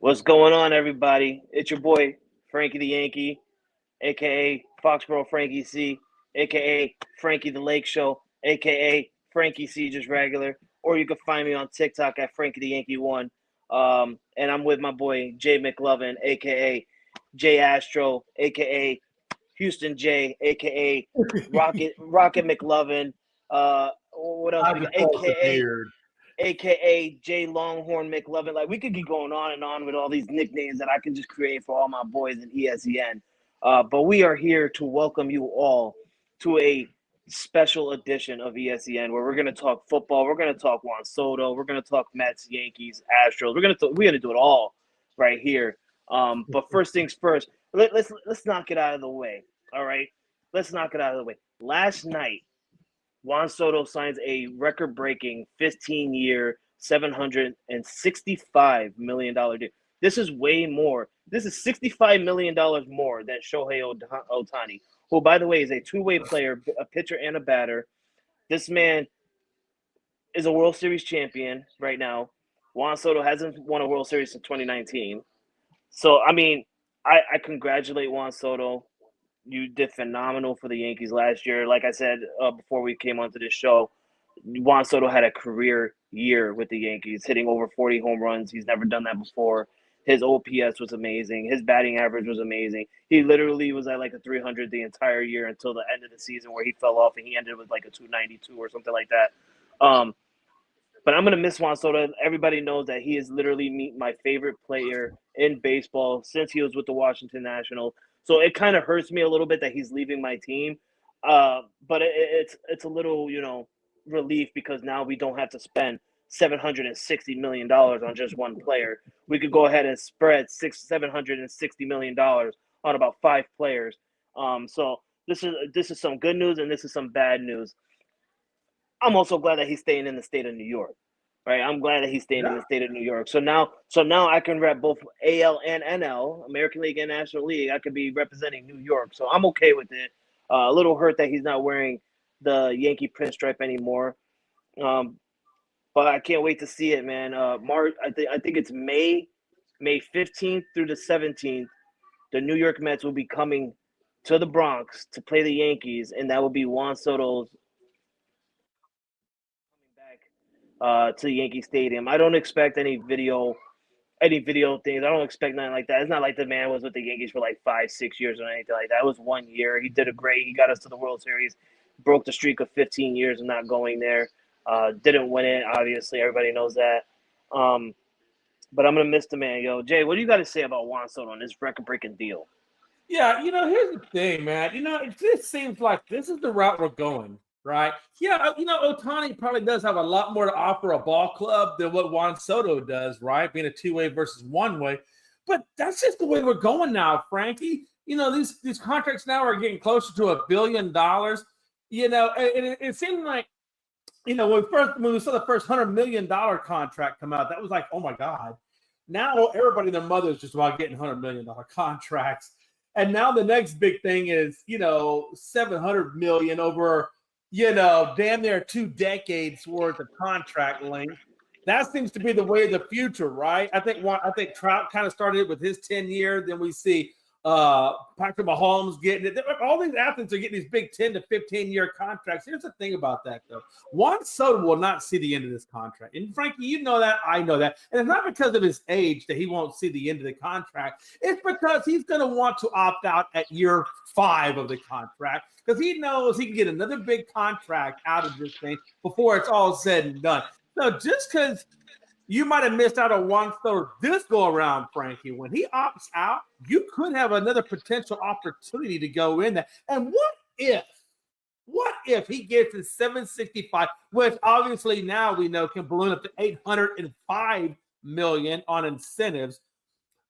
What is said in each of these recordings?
What's going on, everybody? It's your boy, Frankie the Yankee, a.k.a. Foxborough Frankie C, a.k.a. Frankie the Lake Show, a.k.a. Frankie C just regular. Or you can find me on TikTok at Frankie the Yankee 1. And I'm with my boy, Jay McLovin, a.k.a. Jay Astro, a.k.a. Houston J, a.k.a. Rocket McLovin. What else? A.k.a. Jay Longhorn McLovin. Like, we could keep going on and on with all these nicknames that I can just create for all my boys in ESEN. But we are here to welcome you all to a special edition of ESEN where we're going to talk football. We're going to talk Juan Soto. We're going to talk Mets, Yankees, Astros. We're going to do it all right here. But first things first, let's knock it out of the way. All right, let's knock it out of the way. Last night, Juan Soto signs a record-breaking 15-year, $765 million deal. This is way more. This is $65 million more than Shohei Ohtani, who, by the way, is a two-way player, a pitcher and a batter. This man is a World Series champion right now. Juan Soto hasn't won a World Series since 2019. So, I mean, I congratulate Juan Soto. You did phenomenal for the Yankees last year. Like I said before we came onto this show, Juan Soto had a career year with the Yankees, hitting over 40 home runs. He's never done that before. His OPS was amazing. His batting average was amazing. He literally was at like a 300 the entire year until the end of the season where he fell off and he ended with like a 292 or something like that. But I'm going to miss Juan Soto. Everybody knows that he is literally my favorite player in baseball since he was with the Washington Nationals. So it kind of hurts me a little bit that he's leaving my team. But it's a little, relief because now we don't have to spend $760 million on just one player. We could go ahead and spread $760 million on about 5 players. So this is some good news and this is some bad news. I'm also glad that he's staying in the state of New York, right? I'm glad that he's staying in the state of New York. So now I can rep both AL and NL, American League and National League. I could be representing New York, so I'm okay with it. A little hurt that he's not wearing the Yankee pinstripe anymore, but I can't wait to see it, man. March, I think it's May 15th through the 17th. The New York Mets will be coming to the Bronx to play the Yankees, and that will be Juan Soto's to the Yankee Stadium. I don't expect any video things. I don't expect nothing like that. It's not like the man was with the Yankees for like 5-6 years or anything like that. It was 1 year. He did great. He got us to the World Series, broke the streak of 15 years of not going there. Didn't win it, obviously. Everybody knows that. But I'm gonna miss the man, yo. Jay, what do you got to say about Juan Soto on this record-breaking deal? Yeah, here's the thing, man. It just seems like this is the route we're going. Right. Yeah. Ohtani probably does have a lot more to offer a ball club than what Juan Soto does, right? Being a two-way versus one-way. But that's just the way we're going now, Frankie. These contracts now are getting closer to $1 billion. And it seemed like, when we saw the first $100 million contract come out, that was like, oh my God. Now everybody and their mother is just about getting $100 million contracts. And now the next big thing is, $700 million over damn near 2 decades worth of contract length. That seems to be the way of the future, right? I think Trout kind of started with his 10-year. Then we see Patrick Mahomes getting it. All these athletes are getting these big 10 to 15-year contracts. Here's the thing about that, though. Juan Soto will not see the end of this contract. And Frankie, you know that. I know that. And it's not because of his age that he won't see the end of the contract. It's because he's going to want to opt out at year 5 of the contract because he knows he can get another big contract out of this thing before it's all said and done. So just because you might have missed out on Juan Soto this go around, Frankie, when he opts out, you could have another potential opportunity to go in there. And what if he gets his 765, which obviously now we know can balloon up to $805 million on incentives.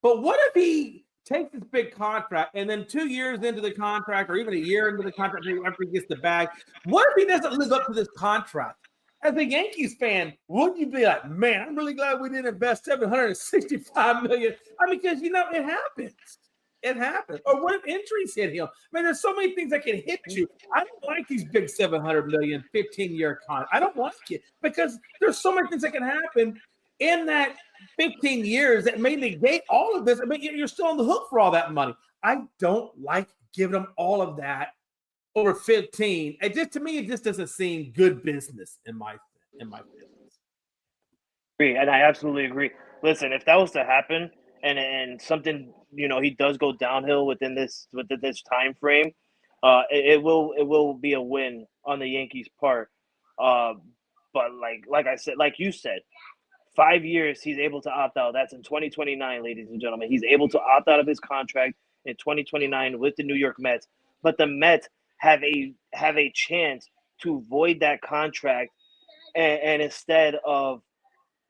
But what if he takes this big contract and then 2 years into the contract or even a year into the contract after he gets the bag, what if he doesn't live up to this contract? As a Yankees fan, wouldn't you be like, man, I'm really glad we didn't invest $765 million? Because, it happens. It happens. Or what if injuries hit him? Man, there's so many things that can hit you. I don't like these big $700 million, 15-year contracts. I don't like it because there's so many things that can happen. in that 15 years that may negate all of this. I mean, you're still on the hook for all that money. I don't like giving them all of that over 15. It just, to me, it just doesn't seem good business in my business. Agree, and I absolutely agree. Listen, if that was to happen, and something he does go downhill within this time frame, it will be a win on the Yankees' part. Uh, but like I said, like you said, 5 years he's able to opt out. That's in 2029, ladies and gentlemen. He's able to opt out of his contract in 2029 with the New York Mets. But the Mets have a chance to void that contract, and instead of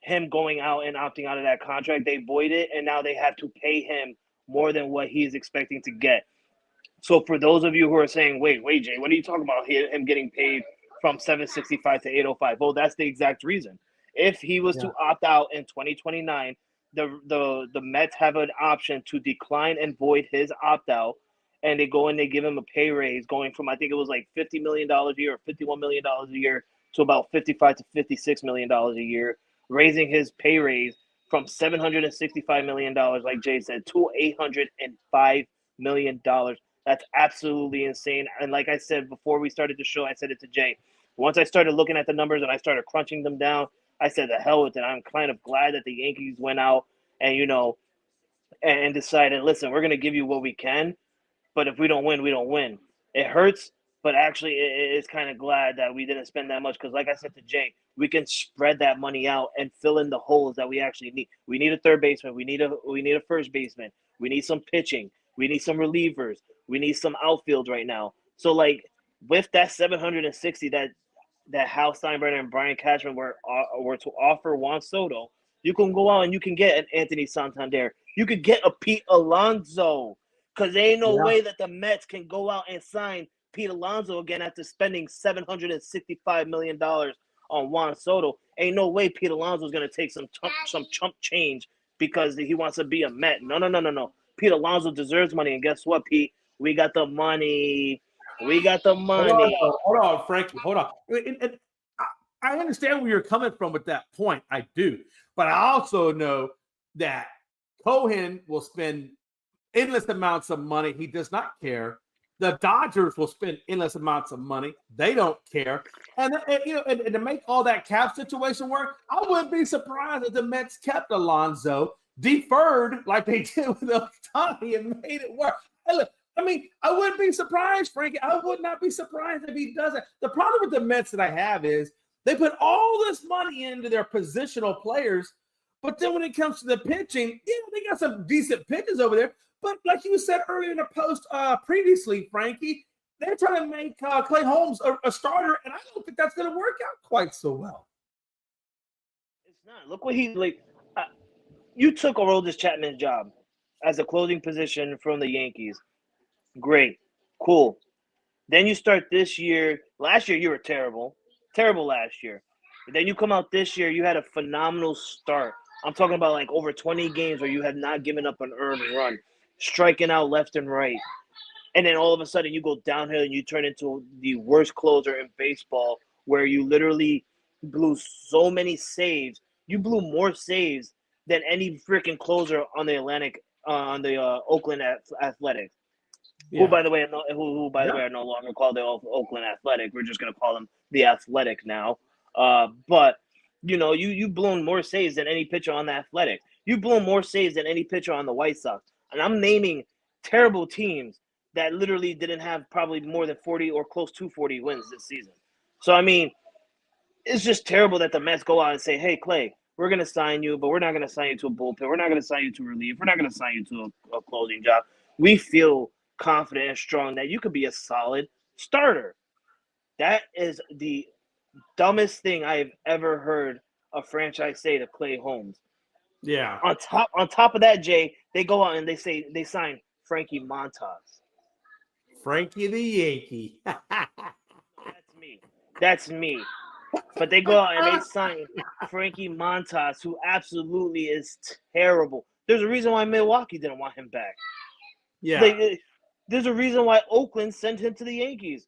him going out and opting out of that contract, they void it, and now they have to pay him more than what he is expecting to get. So for those of you who are saying, wait, Jay, what are you talking about? Him getting paid from 765 to 805. Well, that's the exact reason. If he was to opt out in 2029, the Mets have an option to decline and void his opt out, and they go and they give him a pay raise going from, I think it was like $50 million a year or $51 million a year to about $55 to $56 million a year, raising his pay raise from $765 million, like Jay said, to $805 million. That's absolutely insane. And like I said before we started the show, I said it to Jay. Once I started looking at the numbers and I started crunching them down, I said, the hell with it. I'm kind of glad that the Yankees went out and decided, listen, we're going to give you what we can, but if we don't win, we don't win. It hurts, but actually it's kind of glad that we didn't spend that much because, like I said to Jay, we can spread that money out and fill in the holes that we actually need. We need a third baseman. We need a first baseman. We need some pitching. We need some relievers. We need some outfield right now. So, with that 760 that Hal Steinbrenner and Brian Cashman were to offer Juan Soto, you can go out and you can get an Anthony Santander. You could get a Pete Alonso, because there ain't no way that the Mets can go out and sign Pete Alonso again after spending $765 million on Juan Soto. Ain't no way Pete Alonso is going to take some chump change because he wants to be a Met. No. Pete Alonso deserves money, and guess what, Pete? We got the money. We got the money. Hold on, Frankie. Hold on. And I understand where you're coming from with that point. I do. But I also know that Cohen will spend endless amounts of money. He does not care. The Dodgers will spend endless amounts of money. They don't care. And to make all that cap situation work, I wouldn't be surprised if the Mets kept Alonso, deferred like they did with Ohtani, and made it work. Hey, look, I wouldn't be surprised, Frankie. I would not be surprised if he does it. The problem with the Mets that I have is they put all this money into their positional players, but then when it comes to the pitching, they got some decent pitchers over there. But like you said earlier in the post previously, Frankie, they're trying to make Clay Holmes a starter, and I don't think that's going to work out quite so well. It's not. Look what you took Aroldis Chapman's job as a closing position from the Yankees. Great. Cool. Then you start this year. Last year, you were terrible. Terrible last year. And then you come out this year, you had a phenomenal start. I'm talking about over 20 games where you have not given up an earned run, striking out left and right. And then all of a sudden you go downhill and you turn into the worst closer in baseball, where you literally blew so many saves. You blew more saves than any freaking closer on the Oakland Athletics. Yeah. Who, by the way, are no longer called the Oakland Athletic. We're just going to call them the Athletic now. But you blown more saves than any pitcher on the Athletic. You blown more saves than any pitcher on the White Sox. And I'm naming terrible teams that literally didn't have probably more than 40 or close to 40 wins this season. So, it's just terrible that the Mets go out and say, hey, Clay, we're going to sign you, but we're not going to sign you to a bullpen. We're not going to sign you to relief. We're not going to sign you to a closing job. We feel confident and strong that you could be a solid starter. That is the dumbest thing I have ever heard a franchise say to Clay Holmes. Yeah. On top of that, Jay, they go out and they sign Frankie Montas. Frankie the Yankee. That's me. But they go out and they sign Frankie Montas, who absolutely is terrible. There's a reason why Milwaukee didn't want him back. Yeah. There's a reason why Oakland sent him to the Yankees.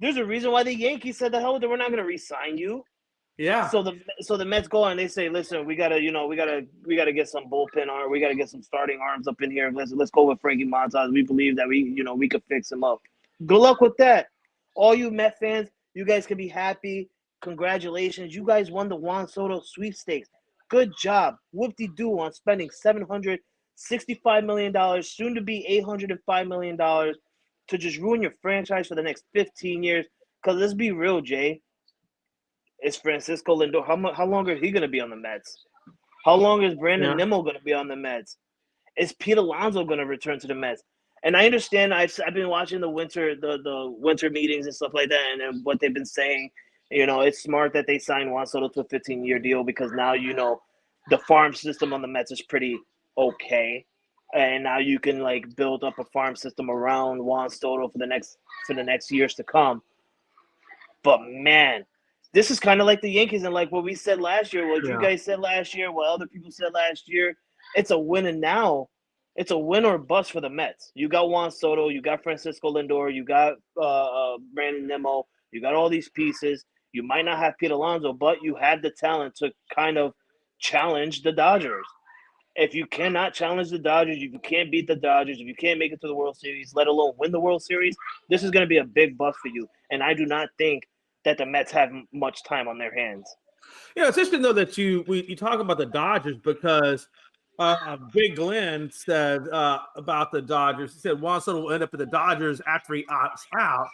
There's a reason why the Yankees said, the hell with it, we're not going to re-sign you. Yeah. So the Mets go on and they say, listen, we gotta get some bullpen arm, we gotta get some starting arms up in here. Let's go with Frankie Montas. We believe that we could fix him up. Good luck with that. All you Met fans, you guys can be happy. Congratulations. You guys won the Juan Soto sweepstakes. Good job. Whoop-de-doo on spending $765 million, soon to be $805 million to just ruin your franchise for the next 15 years. Because let's be real, Jay. Is Francisco Lindor. How long is he going to be on the Mets? How long is Brandon Nimmo going to be on the Mets? Is Pete Alonso going to return to the Mets? And I understand. I've been watching the winter meetings and stuff like that, and what they've been saying. It's smart that they signed Juan Soto to a 15-year deal because now the farm system on the Mets is pretty okay, and now you can build up a farm system around Juan Soto for the next years to come. But man, this is kind of like the Yankees and like what we said last year, what you guys said last year, what other people said last year. It's a win and now. It's a win or bust for the Mets. You got Juan Soto, you got Francisco Lindor, you got Brandon Nimmo, you got all these pieces. You might not have Pete Alonso, but you had the talent to kind of challenge the Dodgers. If you cannot challenge the Dodgers, if you can't beat the Dodgers, if you can't make it to the World Series, let alone win the World Series, this is going to be a big bust for you. And I do not think that the Mets have much time on their hands. Yeah, it's interesting though that you talk about the Dodgers because Big Glenn said about the Dodgers. He said Juan Soto will end up at the Dodgers after he opts out,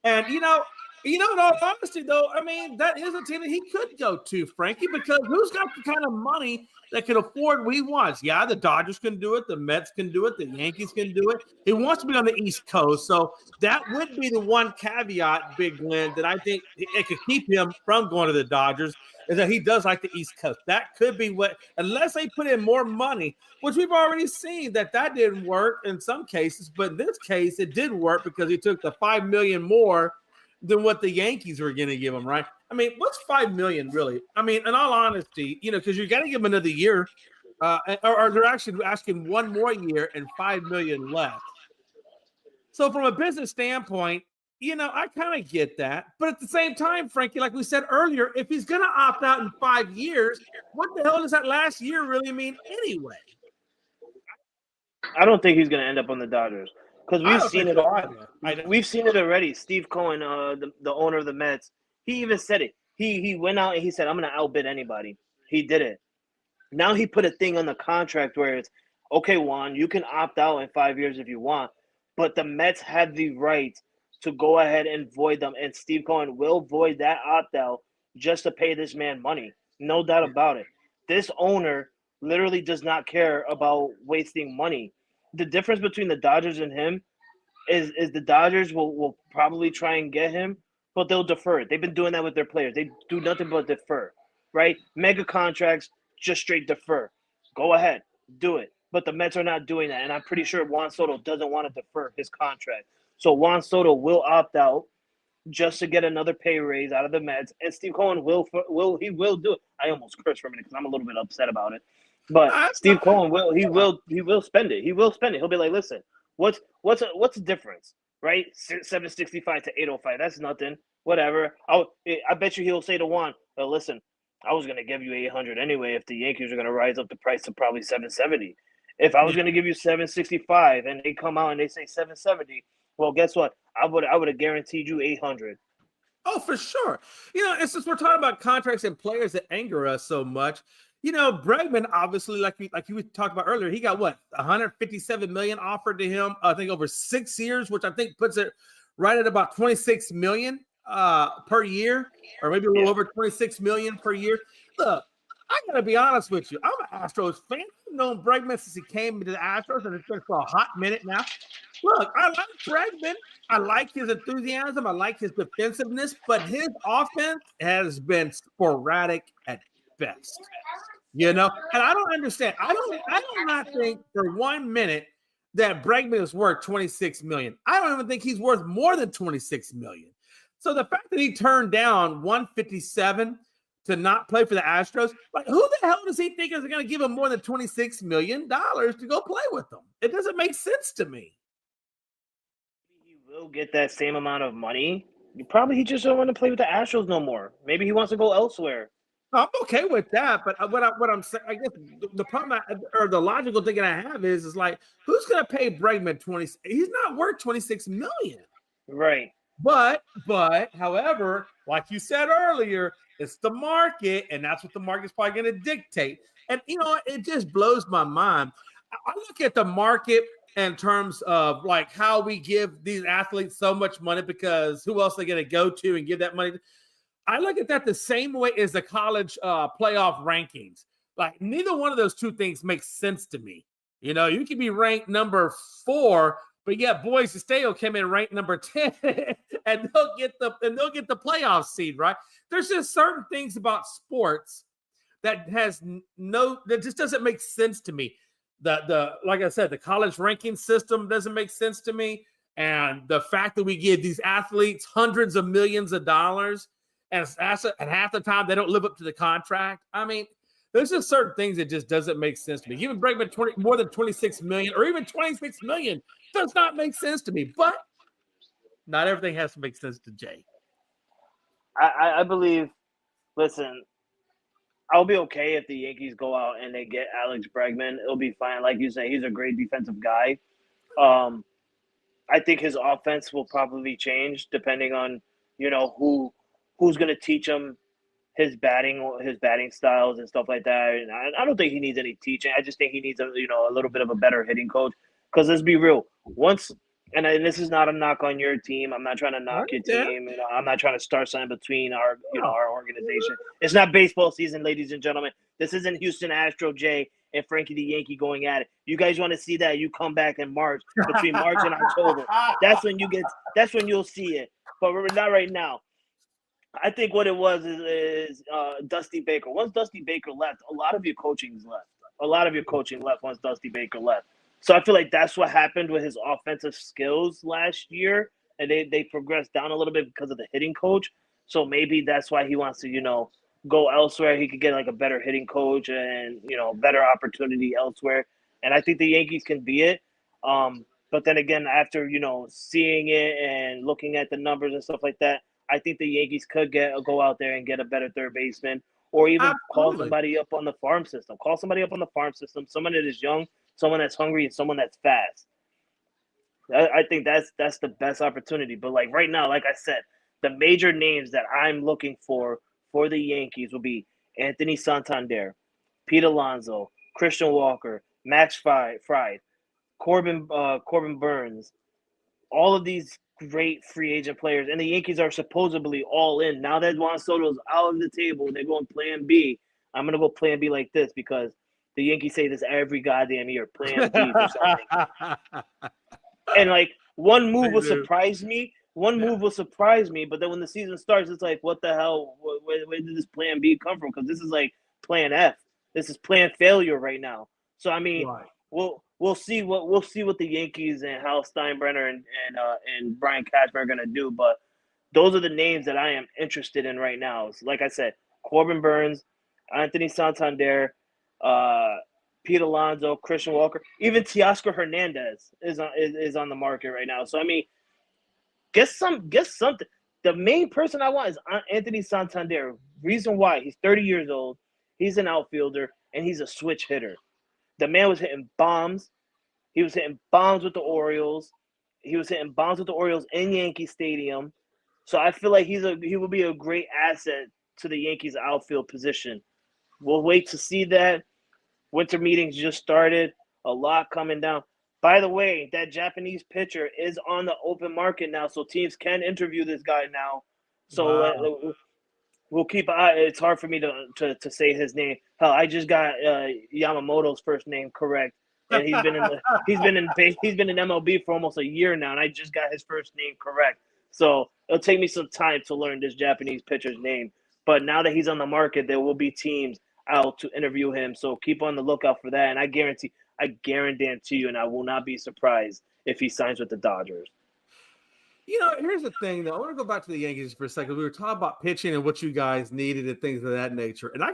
and in all honesty, though, I mean that is a team that he could go to, Frankie, because who's got the kind of money that can afford what he wants? Yeah, the Dodgers can do it, the Mets can do it, the Yankees can do it. He wants to be on the East Coast, so that would be the one caveat, Big Glenn, that I think it could keep him from going to the Dodgers, is that he does like the East Coast. That could be what, unless they put in more money, which we've already seen that didn't work in some cases, but in this case, it did work because he took the $5 million more than what the Yankees were going to give him, right? I mean, what's $5 million really? I mean, in all honesty, because you got to give him another year, or they're actually asking one more year and $5 million less. So from a business standpoint, I kind of get that. But at the same time, Frankie, like we said earlier, if he's going to opt out in 5 years, what the hell does that last year really mean anyway? I don't think he's going to end up on the Dodgers because we've seen it. We've seen it already. Steve Cohen, the owner of the Mets, he even said it. He went out and he said, "I'm going to outbid anybody." He did it. Now he put a thing on the contract where it's, okay, Juan, you can opt out in 5 years if you want, but the Mets have the right to go ahead and void them, and Steve Cohen will void that opt-out just to pay this man money. No doubt about it. This owner literally does not care about wasting money. The difference between the Dodgers and him is the Dodgers will probably try and get him, but they'll defer it. They've been doing that with their players. They do nothing but defer, right? Mega contracts, just straight defer. Go ahead, do it. But the Mets are not doing that, and I'm pretty sure Juan Soto doesn't want to defer his contract. So Juan Soto will opt out just to get another pay raise out of the Mets, and Steve Cohen will do it. I almost cursed for a minute because I'm a little bit upset about it, but Steve Cohen will spend it. He will spend it. He'll be like, listen, what's the difference, right? 765 to 805. That's nothing. Whatever. I bet you he'll say to Juan, well, listen, I was going to give you 800 anyway if the Yankees are going to rise up the price to probably 770. If I was going to give you 765 and they come out and they say 770, well, guess what? I would have guaranteed you 800. Oh, for sure. And since we're talking about contracts and players that anger us so much, Bregman, obviously, like you talked about earlier, he got what, 157 million offered to him, I think over 6 years, which I think puts it right at about 26 million per year, or maybe a little over 26 million per year. Look, I gotta be honest with you. I'm an Astros fan. I've known Bregman since he came into the Astros, and it's been for a hot minute now. Look, I like Bregman. I like his enthusiasm. I like his defensiveness, but his offense has been sporadic at best. And I don't understand. I do not think for 1 minute that Bregman is worth 26 million. I don't even think he's worth more than 26 million. So the fact that he turned down 157 to not play for the Astros, like who the hell does he think is going to give him more than $26 million to go play with them? It doesn't make sense to me. He will get that same amount of money, Probably he just don't want to play with the Astros no more. Maybe he wants to go elsewhere. I'm okay with that, but what I'm saying, I guess the problem or the logical thinking I have is like, who's going to pay Bregman 20? He's not worth 26 million. Right. But however, like you said earlier, it's the market, and that's what the market's probably going to dictate. And it just blows my mind. I look at the market in terms of like how we give these athletes so much money because who else are they going to go to and give that money? I look at that the same way as the college playoff rankings. Like neither one of those two things makes sense to me. You can be ranked number 4, but yeah, Boise State will come in ranked number 10, and they'll get the playoff seed, right? There's just certain things about sports that that just doesn't make sense to me. The like I said, the college ranking system doesn't make sense to me, and the fact that we give these athletes hundreds of millions of dollars. And half the time they don't live up to the contract. I mean, there's just certain things that just doesn't make sense to me. Even Bregman more than 26 million or even 26 million does not make sense to me. But not everything has to make sense to Jay. I believe. Listen, I'll be okay if the Yankees go out and they get Alex Bregman. It'll be fine. Like you say, he's a great defensive guy. I think his offense will probably change depending on who's going to teach him his batting styles and stuff like that. And I don't think he needs any teaching. I just think he needs a little bit of a better hitting coach. Because let's be real, and this is not a knock on your team. I'm not trying to knock your team. I'm not trying to start something between our organization. It's not baseball season, ladies and gentlemen. This isn't Houston Astro Jay and Frankie the Yankee going at it. You guys want to see that? You come back in March, between March and October. That's when you'll see it. But we're not right now. I think what it was is Dusty Baker. Once Dusty Baker left, a lot of your coaching's left. A lot of your coaching left once Dusty Baker left. So I feel like that's what happened with his offensive skills last year, and they progressed down a little bit because of the hitting coach. So maybe that's why he wants to go elsewhere. He could get like a better hitting coach and better opportunity elsewhere. And I think the Yankees can be it. But then again, after seeing it and looking at the numbers and stuff like that, I think the Yankees could go out there and get a better third baseman, or even call somebody up on the farm system. Call somebody up on the farm system, someone that is young, someone that's hungry, and someone that's fast. I think that's the best opportunity. But like right now, like I said, the major names that I'm looking for the Yankees will be Anthony Santander, Pete Alonso, Christian Walker, Max Fried, Corbin Burns, all of these great free agent players, and the Yankees are supposedly all in. Now that Juan Soto's out of the table, they're going plan B. I'm going to go plan B like this because the Yankees say this every goddamn year, plan B for something. And like one move will surprise me. Move will surprise me, but then when the season starts, it's like, what the hell? Where did this plan B come from? Because this is like plan F. This is plan failure right now. So I mean, we'll see what the Yankees and Hal Steinbrenner and Brian Cashman are gonna do. But those are the names that I am interested in right now. So like I said, Corbin Burns, Anthony Santander, Pete Alonso, Christian Walker, even Teoscar Hernandez is on the market right now. So I mean, get something. The main person I want is Anthony Santander. Reason why, he's 30 years old, he's an outfielder, and he's a switch hitter. The man was hitting bombs. He was hitting bombs with the Orioles. He was hitting bombs with the Orioles in Yankee Stadium. So I feel like he will be a great asset to the Yankees outfield position. We'll wait to see that. Winter meetings just started. A lot coming down. By the way, that Japanese pitcher is on the open market now, so teams can interview this guy now. So we'll keep an eye. It's hard for me to say his name. Hell, I just got Yamamoto's first name correct, and he's been in MLB for almost a year now, and I just got his first name correct. So it'll take me some time to learn this Japanese pitcher's name. But now that he's on the market, there will be teams out to interview him. So keep on the lookout for that. And I guarantee you, and I will not be surprised if he signs with the Dodgers. Here's the thing, though. I want to go back to the Yankees for a second. We were talking about pitching and what you guys needed and things of that nature. And I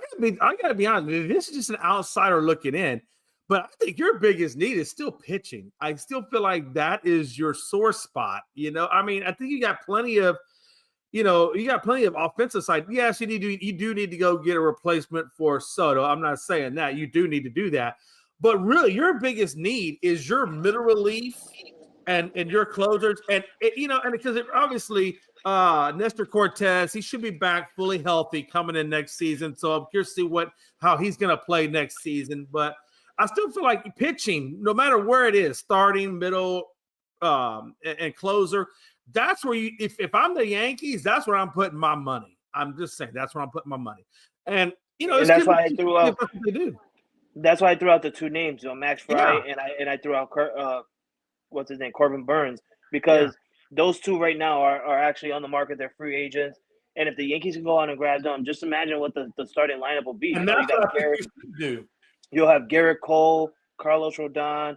gotta be honest, this is just an outsider looking in. But I think your biggest need is still pitching. I still feel like that is your sore spot. I mean, I think you got plenty of you got plenty of offensive side. Yes, you do need to go get a replacement for Soto. I'm not saying that. You do need to do that. But really, your biggest need is your middle relief and your closers. And because obviously Nestor Cortez, he should be back fully healthy coming in next season. So I'm curious to see how he's going to play next season. But I still feel like pitching, no matter where it is, starting, middle, and closer, that's where if I'm the Yankees, that's where I'm putting my money. I'm just saying that's where I'm putting my money. And that's why I threw out. They do. That's why I threw out the two names, Max Fry, Yeah. and I threw out what's his name, Corbin Burns, because those two right now are actually on the market. They're free agents, and if the Yankees can go out and grab them, just imagine what the starting lineup will be. And that's you got Garrett. Do. You'll have Garrett Cole, Carlos Rodon,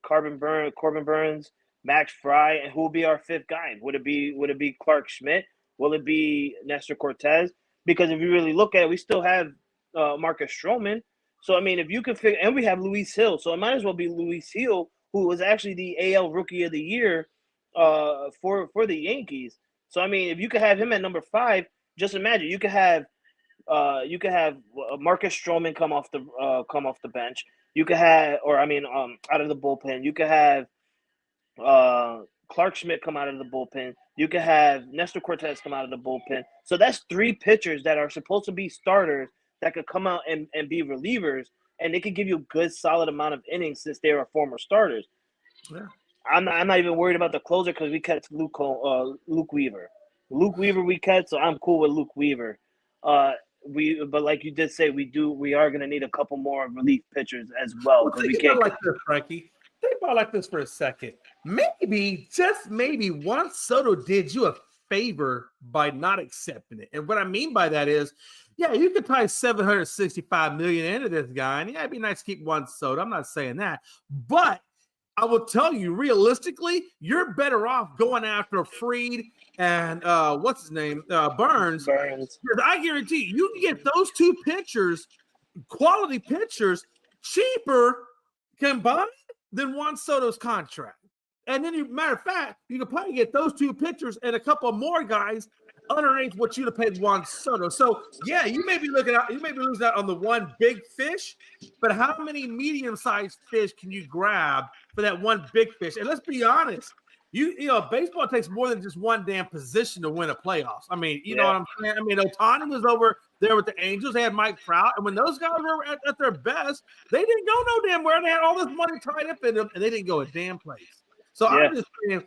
Corbin Burns, Max Fry, and who will be our fifth guy? Would it be Clark Schmidt? Will it be Nestor Cortez? Because if you really look at it, we still have Marcus Stroman. So I mean, if you can figure, and we have Luis Hill, so it might as well be Luis Hill, who was actually the AL Rookie of the Year for the Yankees. So I mean, if you could have him at number 5, just imagine you could have Marcus Stroman come off the bench. You could have, out of the bullpen. You could have Clark Schmidt come out of the bullpen. You could have Nestor Cortez come out of the bullpen. So that's 3 pitchers that are supposed to be starters that could come out and be relievers, and they could give you a good, solid amount of innings since they are former starters. Yeah. I'm not even worried about the closer because we cut Luke Weaver. Luke Weaver we cut, so I'm cool with Luke Weaver. But like you did say, we are going to need a couple more relief pitchers as well. Well, think about like this, Frankie. Think about it like this for a second. Maybe, just maybe, Juan Soto did you a favor by not accepting it. And what I mean by that is, yeah, you could tie $765 million into this guy, and yeah, it'd be nice to keep Juan Soto. I'm not saying that, but I will tell you, realistically, you're better off going after Fried and what's his name, Burns. Because I guarantee you can get those 2 pitchers, quality pitchers, cheaper combined than Juan Soto's contract. And then, matter of fact, you can probably get those 2 pitchers and a couple more guys underneath what you'd have paid Juan Soto. So, yeah, you may be losing out on the one big fish, but how many medium-sized fish can you grab for that one big fish? And let's be honest, baseball takes more than just one damn position to win a playoffs. I mean, you know what I'm saying? I mean, Ohtani was over there with the Angels. They had Mike Trout, and when those guys were at their best, they didn't go no damn where. They had all this money tied up in them, and they didn't go a damn place. So I'm just saying,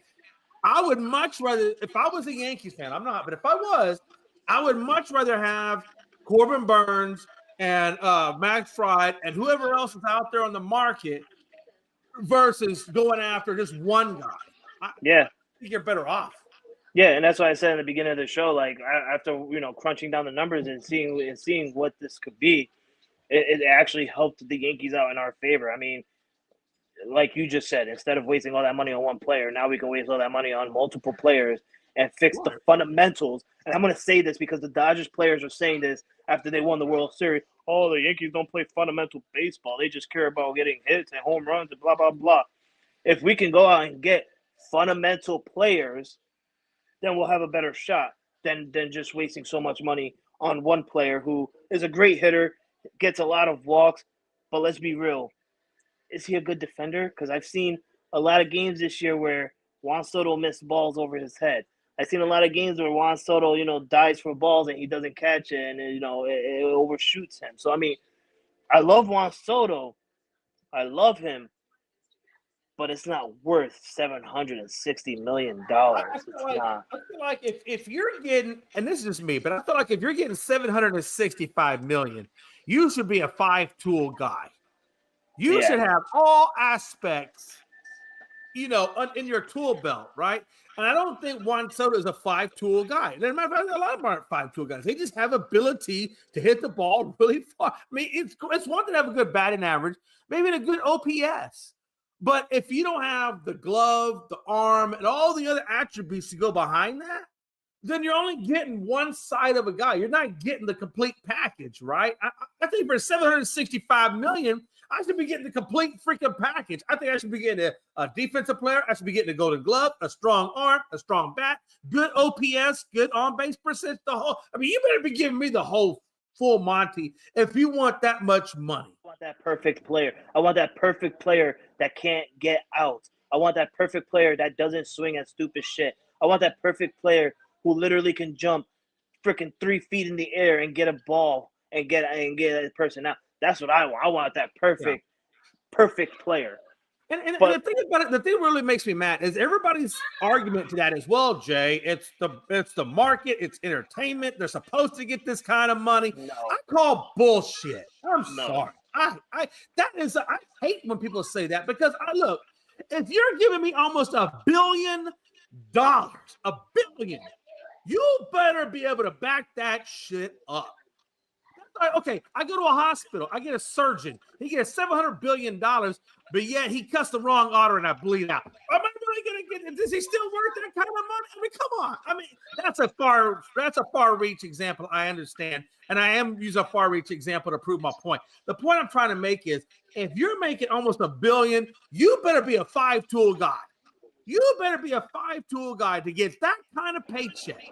I would much rather, if I was a Yankees fan, I'm not, but if I was, I would much rather have Corbin Burns and Max Fried and whoever else is out there on the market versus going after just one guy. I think you're better off. Yeah, and that's why I said in the beginning of the show, like after crunching down the numbers and seeing what this could be, it actually helped the Yankees out in our favor. I mean, like you just said, instead of wasting all that money on one player, now we can waste all that money on multiple players and fix the fundamentals. And I'm going to say this because the Dodgers players are saying this after they won the World Series. Oh, the Yankees don't play fundamental baseball. They just care about getting hits and home runs and blah, blah, blah. If we can go out and get fundamental players, then we'll have a better shot than just wasting so much money on one player who is a great hitter, gets a lot of walks, but let's be real. Is he a good defender? Because I've seen a lot of games this year where Juan Soto missed balls over his head. I've seen a lot of games where Juan Soto, dives for balls and he doesn't catch it, and it overshoots him. So I mean, I love Juan Soto, I love him, but it's not worth $760 million. I feel like if you're getting, and this is just me, but I feel like if you're getting $765 million, you should be a 5-tool guy. You should have all aspects, in your tool belt, right? And I don't think Juan Soto is a 5-tool guy. As a matter of fact, a lot of them aren't 5-tool guys. They just have ability to hit the ball really far. I mean, it's one thing to have a good batting average, maybe a good OPS. But if you don't have the glove, the arm, and all the other attributes to go behind that, then you're only getting one side of a guy. You're not getting the complete package, right? I think for $765 million, I should be getting the complete freaking package. I think I should be getting a defensive player. I should be getting a Golden Glove, a strong arm, a strong bat, good OPS, good on base percentage. You better be giving me the whole full Monty if you want that much money. I want that perfect player. I want that perfect player that can't get out. I want that perfect player that doesn't swing at stupid shit. I want that perfect player who literally can jump freaking 3 feet in the air and get a ball and get a person out. That's what I want. I want that perfect player. And the thing about it, the thing really makes me mad is everybody's argument to that as well, Jay. It's the market, it's entertainment. They're supposed to get this kind of money. No. I call bullshit. I'm sorry. I hate when people say that because look, if you're giving me almost $1 billion, $1 billion, you better be able to back that shit up. Okay, I go to a hospital. I get a surgeon. He gets $700 billion, but yet he cuts the wrong order and I bleed out. Am I really going to get? Does he still worth that kind of money? I mean, come on. I mean, that's a far reach example. I understand, and I am using a far reach example to prove my point. The point I'm trying to make is, if you're making almost $1 billion, you better be a 5-tool guy. You better be a 5-tool guy to get that kind of paycheck.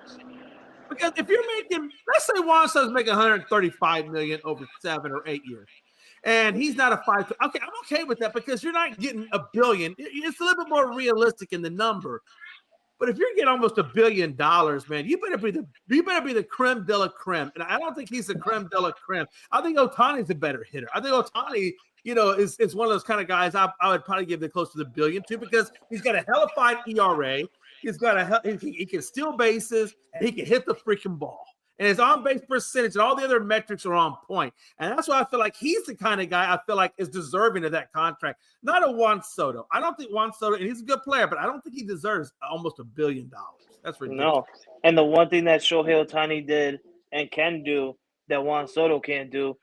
Because if you're making, let's say Juan Soto's making $135 million over 7 or 8 years, and he's not a 5. Okay, I'm okay with that because you're not getting $1 billion. It's a little bit more realistic in the number. But if you're getting almost $1 billion, man, you better be the creme de la creme. And I don't think he's the creme de la creme. I think Ohtani's a better hitter. I think Ohtani, is one of those kind of guys I would probably give the close to the $1 billion to because he's got a hellified ERA. He can steal bases and he can hit the freaking ball. And his on-base percentage and all the other metrics are on point. And that's why I feel like he's the kind of guy I feel like is deserving of that contract. Not a Juan Soto. I don't think Juan Soto, and he's a good player, but I don't think he deserves almost $1 billion. That's ridiculous. No. And the one thing that Shohei Ohtani did and can do that Juan Soto can't do,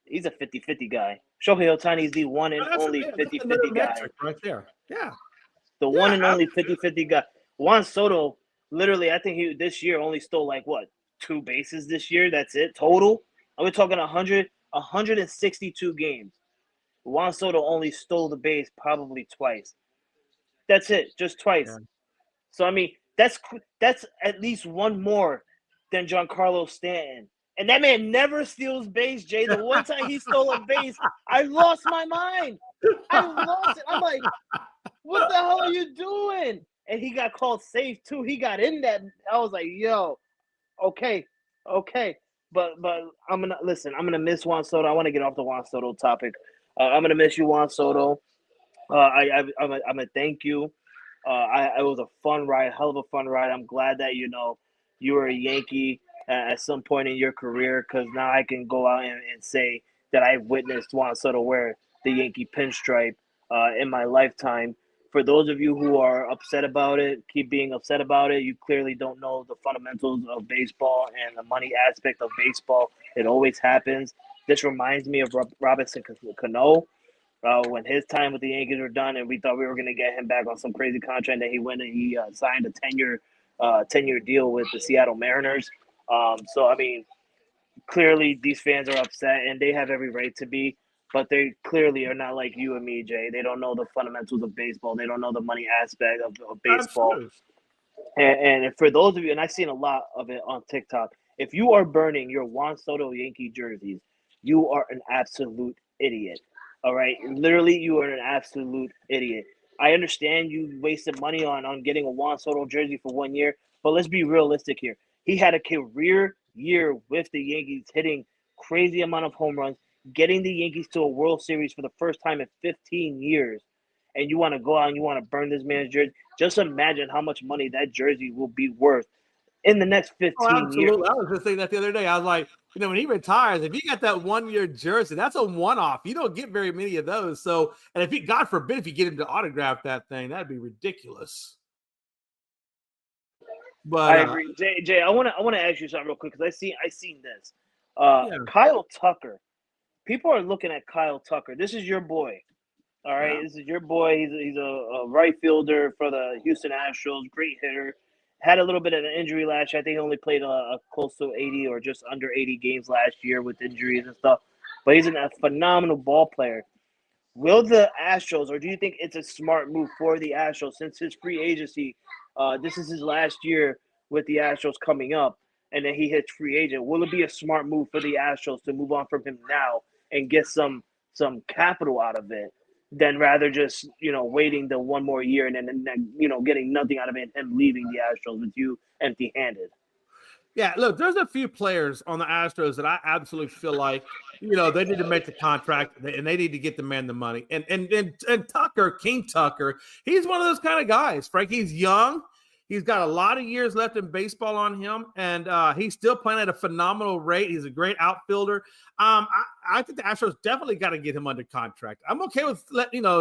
he's a 50-50 guy. Shohei Ohtani is the one and only 50-50 guy. Right there. Yeah. The one and only 50-50 guy. Juan Soto, literally, I think he this year only stole 2 bases this year. That's it total. We're talking 162 games. Juan Soto only stole the base probably twice. That's it, just twice. Yeah. So I mean, that's at least one more than Giancarlo Stanton. And that man never steals base, Jay. The one time he stole a base, I lost my mind. I lost it. I'm like, what the hell are you doing? And he got called safe too. He got in that. I was like, yo, okay. But I'm gonna miss Juan Soto. I want to get off the Juan Soto topic. I'm gonna miss you, Juan Soto. I'm gonna thank you. It was a fun ride, hell of a fun ride. I'm glad that you were a Yankee at some point in your career, because now I can go out and say that I've witnessed Juan Soto wear the Yankee pinstripe in my lifetime. For those of you who are upset about it, keep being upset about it. You clearly don't know the fundamentals of baseball and the money aspect of baseball. It always happens. This reminds me of Robinson Cano when his time with the Yankees were done, and we thought we were going to get him back on some crazy contract. That he went and he signed a 10-year deal with the Seattle Mariners. So I mean, clearly these fans are upset, and they have every right to be. But they clearly are not like you and me, Jay. They don't know the fundamentals of baseball. They don't know the money aspect of baseball. And for those of you, and I've seen a lot of it on TikTok, if you are burning your Juan Soto Yankee jerseys, you are an absolute idiot. All right? Literally, you are an absolute idiot. I understand you wasted money on getting a Juan Soto jersey for 1 year, but let's be realistic here. He had a career year with the Yankees, hitting crazy amount of home runs, getting the Yankees to a World Series for the first time in 15 years, and you want to go out and you want to burn this man's jersey. Just imagine how much money that jersey will be worth in the next 15 years. I was just saying that the other day. I was like, when he retires, if you got that 1-year jersey, that's a one-off. You don't get very many of those. So, and if God forbid, if you get him to autograph that thing, that'd be ridiculous. But I agree, Jay. I want to ask you something real quick, because I seen this. Kyle Tucker. People are looking at Kyle Tucker. This is your boy. All right. Yeah. This is your boy. He's a right fielder for the Houston Astros. Great hitter. Had a little bit of an injury last year. I think he only played a close to 80 or just under 80 games last year with injuries and stuff. But he's a phenomenal ball player. Will the Astros, or do you think it's a smart move for the Astros since his free agency? This is his last year with the Astros coming up, and then he hits free agent. Will it be a smart move for the Astros to move on from him now and get some capital out of it, than rather just waiting the one more year and then getting nothing out of it and leaving the Astros with you empty-handed? Yeah, look, there's a few players on the Astros that I absolutely feel like, they need to make the contract and they need to get the man the money. And Tucker, King Tucker, he's one of those kind of guys. Frank, he's young. He's got a lot of years left in baseball on him, and he's still playing at a phenomenal rate. He's a great outfielder. I think the Astros definitely got to get him under contract. I'm okay with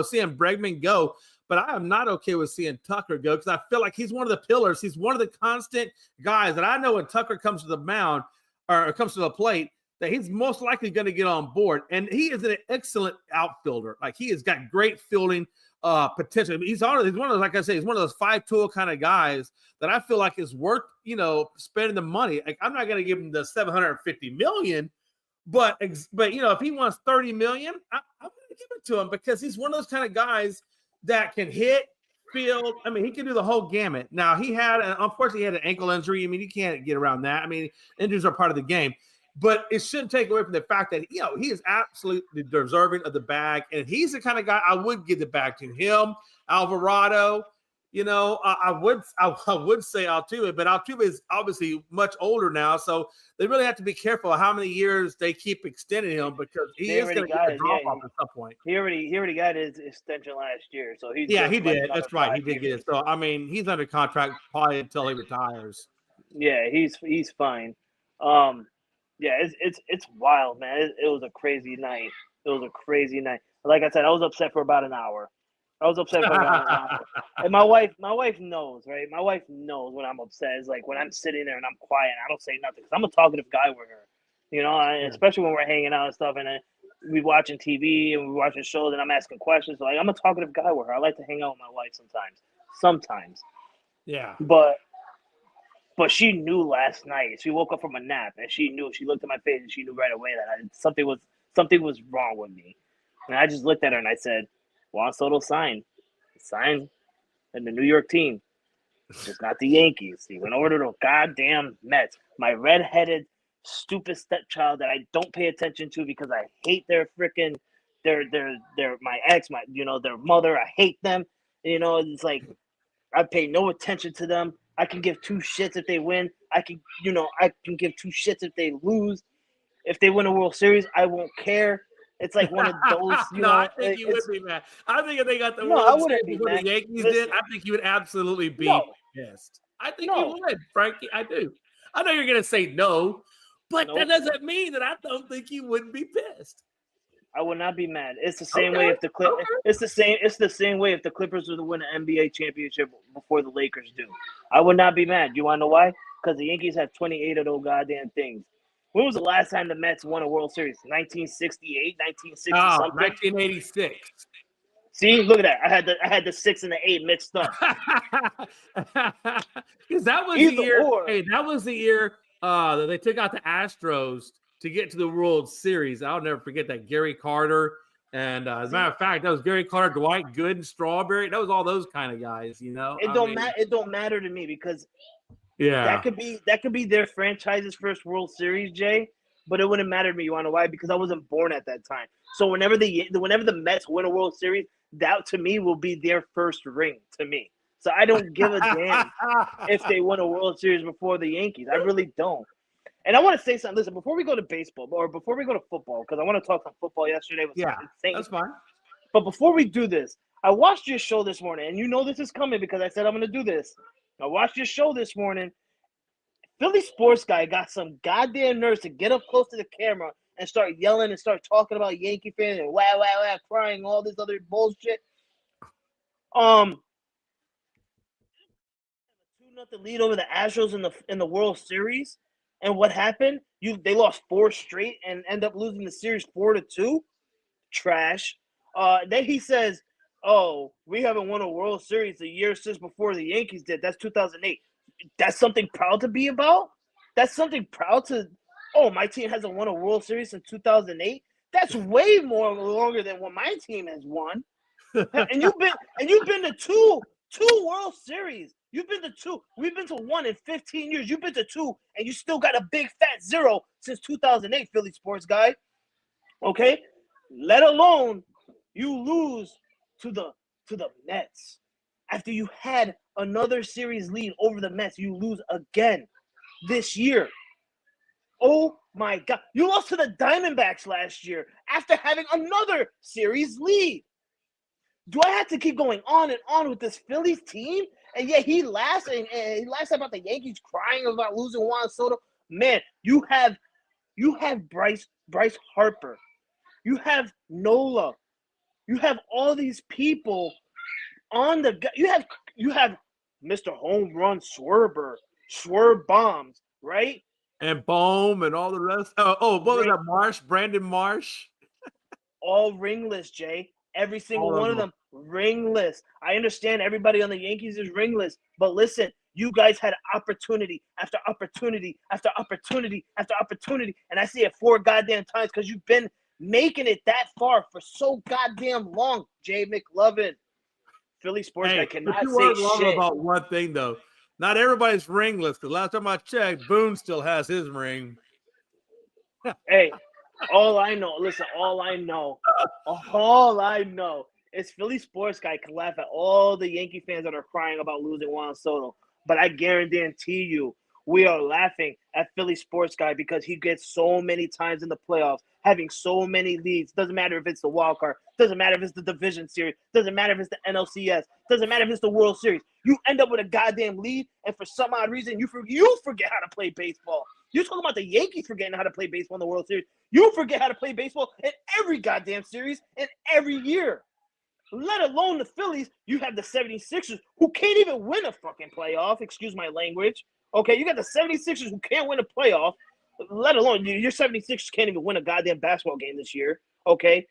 seeing Bregman go, but I am not okay with seeing Tucker go because I feel like he's one of the pillars. He's one of the constant guys that I know when Tucker comes to the mound or comes to the plate that he's most likely going to get on board. And he is an excellent outfielder. Like, he has got great fielding potential. I mean, he's one of those, like I say, he's one of those 5-tool kind of guys that I feel like is worth, spending the money. Like, I'm not going to give him the $750 million, but if he wants $30 million, I'm going to give it to him because he's one of those kind of guys that can hit, field. I mean, he can do the whole gamut. Now, unfortunately, he had an ankle injury. I mean, you can't get around that. I mean, injuries are part of the game. But it shouldn't take away from the fact that, he is absolutely deserving of the bag. And he's the kind of guy I would give the bag to him. Alvarado, I would say Altuve, but Altuve is obviously much older now. So they really have to be careful how many years they keep extending him because he is going to get a drop off at some point. He already got his extension last year. So he did. That's right. He did get it. So, I mean, he's under contract probably until he retires. Yeah, he's fine. Yeah, it's wild, man. It was a crazy night. Like I said, I was upset for about an hour. And my wife knows, right? My wife knows when I'm upset. It's like when I'm sitting there and I'm quiet, I don't say nothing because I'm a talkative guy with her. Especially when we're hanging out and stuff, and we watching TV and we're watching shows, and I'm asking questions. So, like, I'm a talkative guy with her. I like to hang out with my wife sometimes. Yeah. But she knew last night. She woke up from a nap and she knew. She looked at my face and she knew right away that something was wrong with me. And I just looked at her and I said, Juan Soto signed in the New York team. It's not the Yankees. He went over to the goddamn Mets. My redheaded, stupid stepchild that I don't pay attention to because I hate their freaking their my ex, their mother. I hate them. It's like I pay no attention to them. I can give two shits if they win. I can give two shits if they lose. If they win a World Series, I won't care. It's like one of those, I think you would be mad. I think if they got the World Series before the Yankees did, I think you would absolutely be pissed. I think you would, Frankie. I do. I know you're going to say no, but that doesn't mean that I don't think you wouldn't be pissed. I would not be mad. It's the same way if the It's the same way if the Clippers were to win an NBA championship before the Lakers do. I would not be mad. You want to know why? Because the Yankees have 28 of those goddamn things. When was the last time the Mets won a World Series? 1968, 1960 something? 1986. See, look at that. I had the 6 and the 8 mixed up. Because that was the year. Hey, that was the year that they took out the Astros to get to the World Series. I'll never forget that. Gary Carter. And as a matter of fact, that was Gary Carter, Dwight Gooden, Strawberry. That was all those kind of guys, It don't matter to me because that could be their franchise's first World Series, Jay. But it wouldn't matter to me. You want to know why? Because I wasn't born at that time. So whenever the Mets win a World Series, that to me will be their first ring to me. So I don't give a damn if they won a World Series before the Yankees. I really don't. And I want to say something. Listen, before we go to baseball or before we go to football, because I want to talk some football yesterday. That's fine. But before we do this, I watched your show this morning, and you know this is coming because I said I'm going to do this. I watched your show this morning. Philly sports guy got some goddamn nerves to get up close to the camera and start yelling and start talking about Yankee fans and wow, crying, all this other bullshit. 2-0 lead over the Astros in the World Series. And what happened? They lost 4 straight and end up losing the series 4-2. Trash. Then he says, "Oh, we haven't won a World Series a year since before the Yankees did. That's 2008. That's something proud to be about. That's something proud to. Oh, my team hasn't won a World Series since 2008. That's way more longer than what my team has won. And you've been to two World Series. You've been to two. We've been to one in 15 years. You've been to two, and you still got a big fat 0 since 2008, Philly sports guy. Okay, let alone you lose to the Mets after you had another series lead over the Mets. You lose again this year. Oh my God! You lost to the Diamondbacks last year after having another series lead. Do I have to keep going on and on with this Phillies team? And yet he laughs and he laughs about the Yankees crying about losing Juan Soto. Man, you have Bryce Harper. You have Nola. You have all these people on the. You have Mr. Home Run Swerve bombs, right? And Bohm and all the rest. What was that? Brandon Marsh. All ringless, Jay. Every single All one of them ringless. I understand everybody on the Yankees is ringless, but listen, you guys had opportunity after opportunity after opportunity after opportunity, and I see it 4 goddamn times because you've been making it that far for so goddamn long, Jay McLovin. Philly sports guy cannot you say are wrong shit about one thing though. Not everybody's ringless. Because last time I checked, Boone still has his ring. Hey, all I know is Philly sports guy can laugh at all the Yankee fans that are crying about losing Juan Soto. But I guarantee you, we are laughing at Philly sports guy because he gets so many times in the playoffs, having so many leads. Doesn't matter if it's the wild card. Doesn't matter if it's the division series. Doesn't matter if it's the NLCS. Doesn't matter if it's the World Series. You end up with a goddamn lead, and for some odd reason, you forget how to play baseball. You're talking about the Yankees forgetting how to play baseball in the World Series. You forget how to play baseball in every goddamn series and every year. Let alone the Phillies, you have the 76ers who can't even win a fucking playoff. Excuse my language. Okay, you got the 76ers who can't win a playoff, let alone your 76ers can't even win a goddamn basketball game this year. Okay.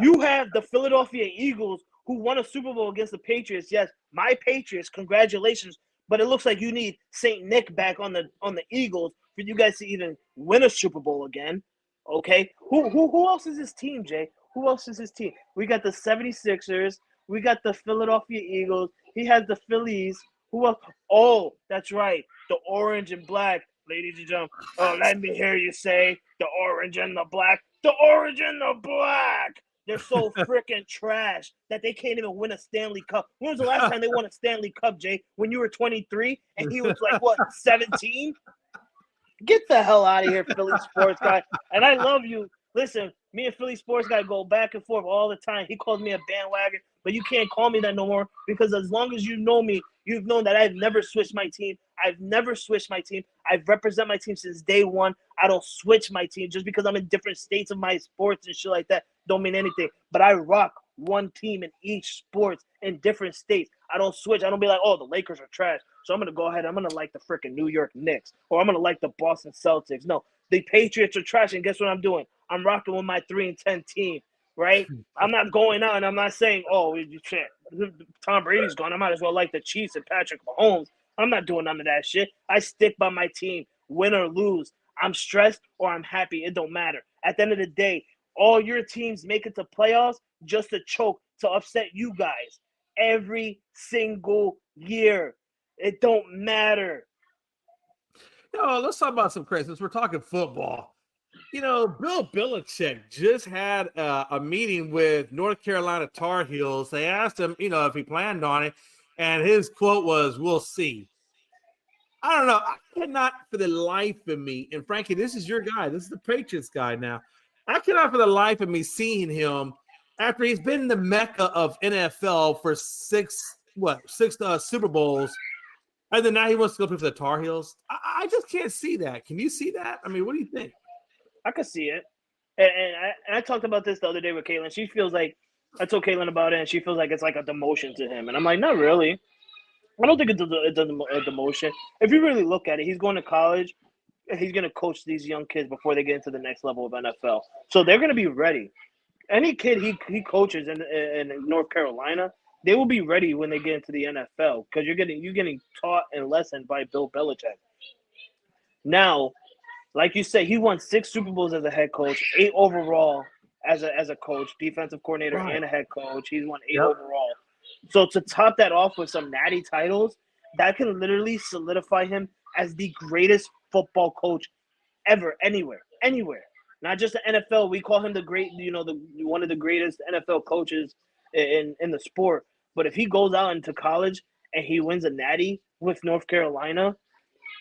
You have the Philadelphia Eagles who won a Super Bowl against the Patriots. Yes, my Patriots, congratulations. But it looks like you need St. Nick back on the Eagles for you guys to even win a Super Bowl again. Okay? Who else is his team, Jay? Who else is his team? We got the 76ers. We got the Philadelphia Eagles. He has the Phillies. Who else? Oh, that's right. The orange and black. Ladies and gentlemen, let me hear you say the orange and the black. The orange and the black. They're so freaking trash that they can't even win a Stanley Cup. When was the last time they won a Stanley Cup, Jay? When you were 23 and he was like, what, 17? Get the hell out of here, Philly sports guy. And I love you. Listen, me and Philly sports guy go back and forth all the time. He calls me a bandwagon, but you can't call me that no more because as long as you know me, you've known that I've never switched my team. I've never switched my team. I've represented my team since day one. I don't switch my team just because I'm in different states of my sports and shit like that. Don't mean anything. But I rock one team in each sports in different states. I don't switch. I don't be like, oh, the Lakers are trash, so I'm going to go ahead. I'm going to like the freaking New York Knicks or I'm going to like the Boston Celtics. No, the Patriots are trash, and guess what I'm doing? I'm rocking with my 3-10 team, right? I'm not going out and I'm not saying, oh, Tom Brady's gone. I might as well like the Chiefs and Patrick Mahomes. I'm not doing none of that shit. I stick by my team, win or lose. I'm stressed or I'm happy. It don't matter. At the end of the day, all your teams make it to playoffs just to choke, to upset you guys every single year. It don't matter. Let's talk about some crazy. Since we're talking football, Bill Belichick just had a meeting with North Carolina Tar Heels. They asked him, if he planned on it, and his quote was, "We'll see." I don't know. I cannot for the life of me, and Frankie, this is your guy. This is the Patriots guy now. I cannot for the life of me seeing him after he's been the mecca of NFL for six Super Bowls, and then now he wants to go play for the Tar Heels. I just can't see that. Can you see that? I mean, what do you think? I could see it. And I talked about this the other day with Caitlin. She feels like, I told Caitlin about it, and she feels like it's like a demotion to him. And I'm like, not really. I don't think it's a demotion. If you really look at it, he's going to college. He's going to coach these young kids before they get into the next level of NFL. So they're going to be ready. Any kid he coaches in North Carolina, they will be ready when they get into the NFL because you're getting taught and lessoned by Bill Belichick. Now, like you said, he won 6 Super Bowls as a head coach, 8 overall as a coach, defensive coordinator, Right. and a head coach. He's won 8 Yep. overall. So to top that off with some natty titles, that can literally solidify him as the greatest football coach ever, anywhere. Not just the NFL. We call him the one of the greatest NFL coaches in the sport. But if he goes out into college and he wins a natty with North Carolina,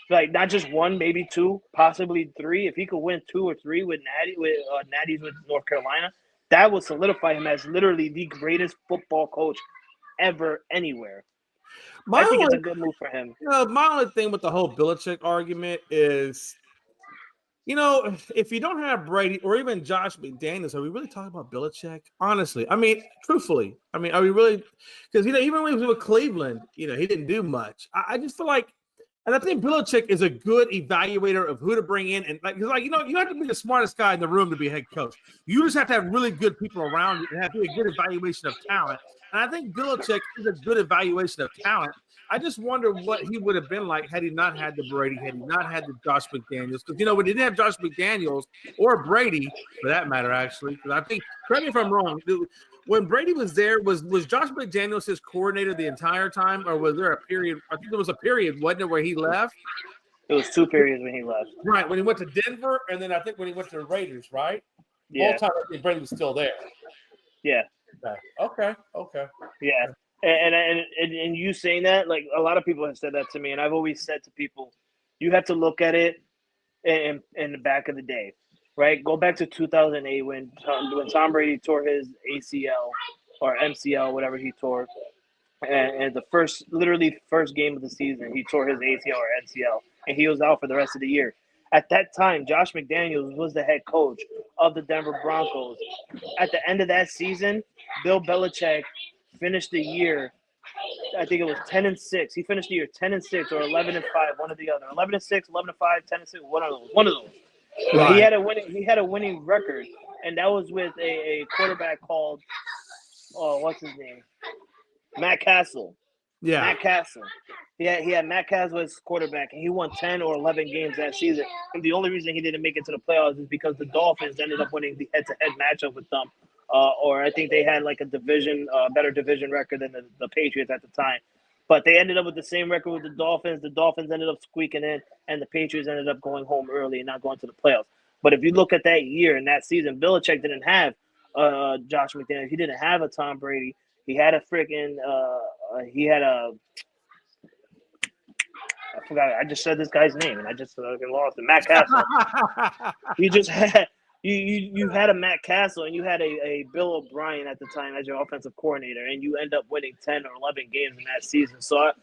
like not just one, maybe 2, possibly 3. If he could win 2 or 3 with natties with North Carolina, that would solidify him as literally the greatest football coach ever anywhere. I think it's a good move for him. My only thing with the whole Belichick argument is, if you don't have Brady or even Josh McDaniels, are we really talking about Belichick? Honestly, I mean, truthfully, are we really? Because even when he was with Cleveland, he didn't do much. I just feel like, and I think Belichick is a good evaluator of who to bring in, and you have to be the smartest guy in the room to be a head coach. You just have to have really good people around you and have to be a good evaluation of talent. And I think Belichick is a good evaluation of talent. I just wonder what he would have been like had he not had the Brady, had he not had the Josh McDaniels. Because, when he didn't have Josh McDaniels or Brady, for that matter, actually, because I think, correct me if I'm wrong, when Brady was there, was Josh McDaniels his coordinator the entire time, or was there a period? I think there was a period, wasn't it, where he left? It was 2 periods when he left. Right, when he went to Denver, and then I think when he went to the Raiders, right? Yeah. Both times Brady was still there. Yeah. Okay. Yeah. And you saying that, like a lot of people have said that to me, and I've always said to people, you have to look at it in the back of the day, right? Go back to 2008 when Tom Brady tore his ACL or MCL, whatever he tore, and the first game of the season, he tore his ACL or MCL, and he was out for the rest of the year. At that time, Josh McDaniels was the head coach of the Denver Broncos. At the end of that season, Bill Belichick finished the year, I think it was 10-6. He finished the year 10-6 or 11-5, one or the other. 11-6, 11-5, 10-6, one of those. Right. He had a winning record, and that was with a quarterback called what's his name? Matt Castle. Yeah. Matt Castle. He had Matt Castle as quarterback, and he won 10 or 11 games that season. And the only reason he didn't make it to the playoffs is because the Dolphins ended up winning the head-to-head matchup with them. Or I think they had like a better division record than the Patriots at the time. But they ended up with the same record with the Dolphins. The Dolphins ended up squeaking in, and the Patriots ended up going home early and not going to the playoffs. But if you look at that year and that season, Belichick didn't have Josh McDaniels. He didn't have a Tom Brady. He had a freaking I forgot. I just said this guy's name, and I just lost it. Matt Castle. You just had you had a Matt Castle, and you had a Bill O'Brien at the time as your offensive coordinator, and you end up winning 10 or 11 games in that season. So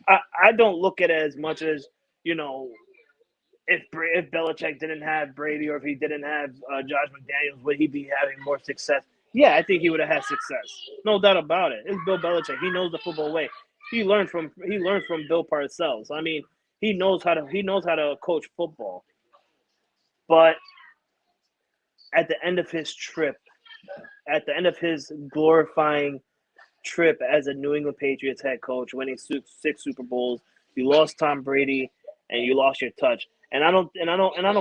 I don't look at it as much as if Belichick didn't have Brady or if he didn't have Josh McDaniels, would he be having more success? Yeah, I think he would have had success. No doubt about it. It's Bill Belichick. He knows the football way. He learned from Bill Parcells. I mean, he knows how to coach football. But at the end of his trip, at the end of his glorifying trip as a New England Patriots head coach, winning 6 Super Bowls, you lost Tom Brady and you lost your touch. And I don't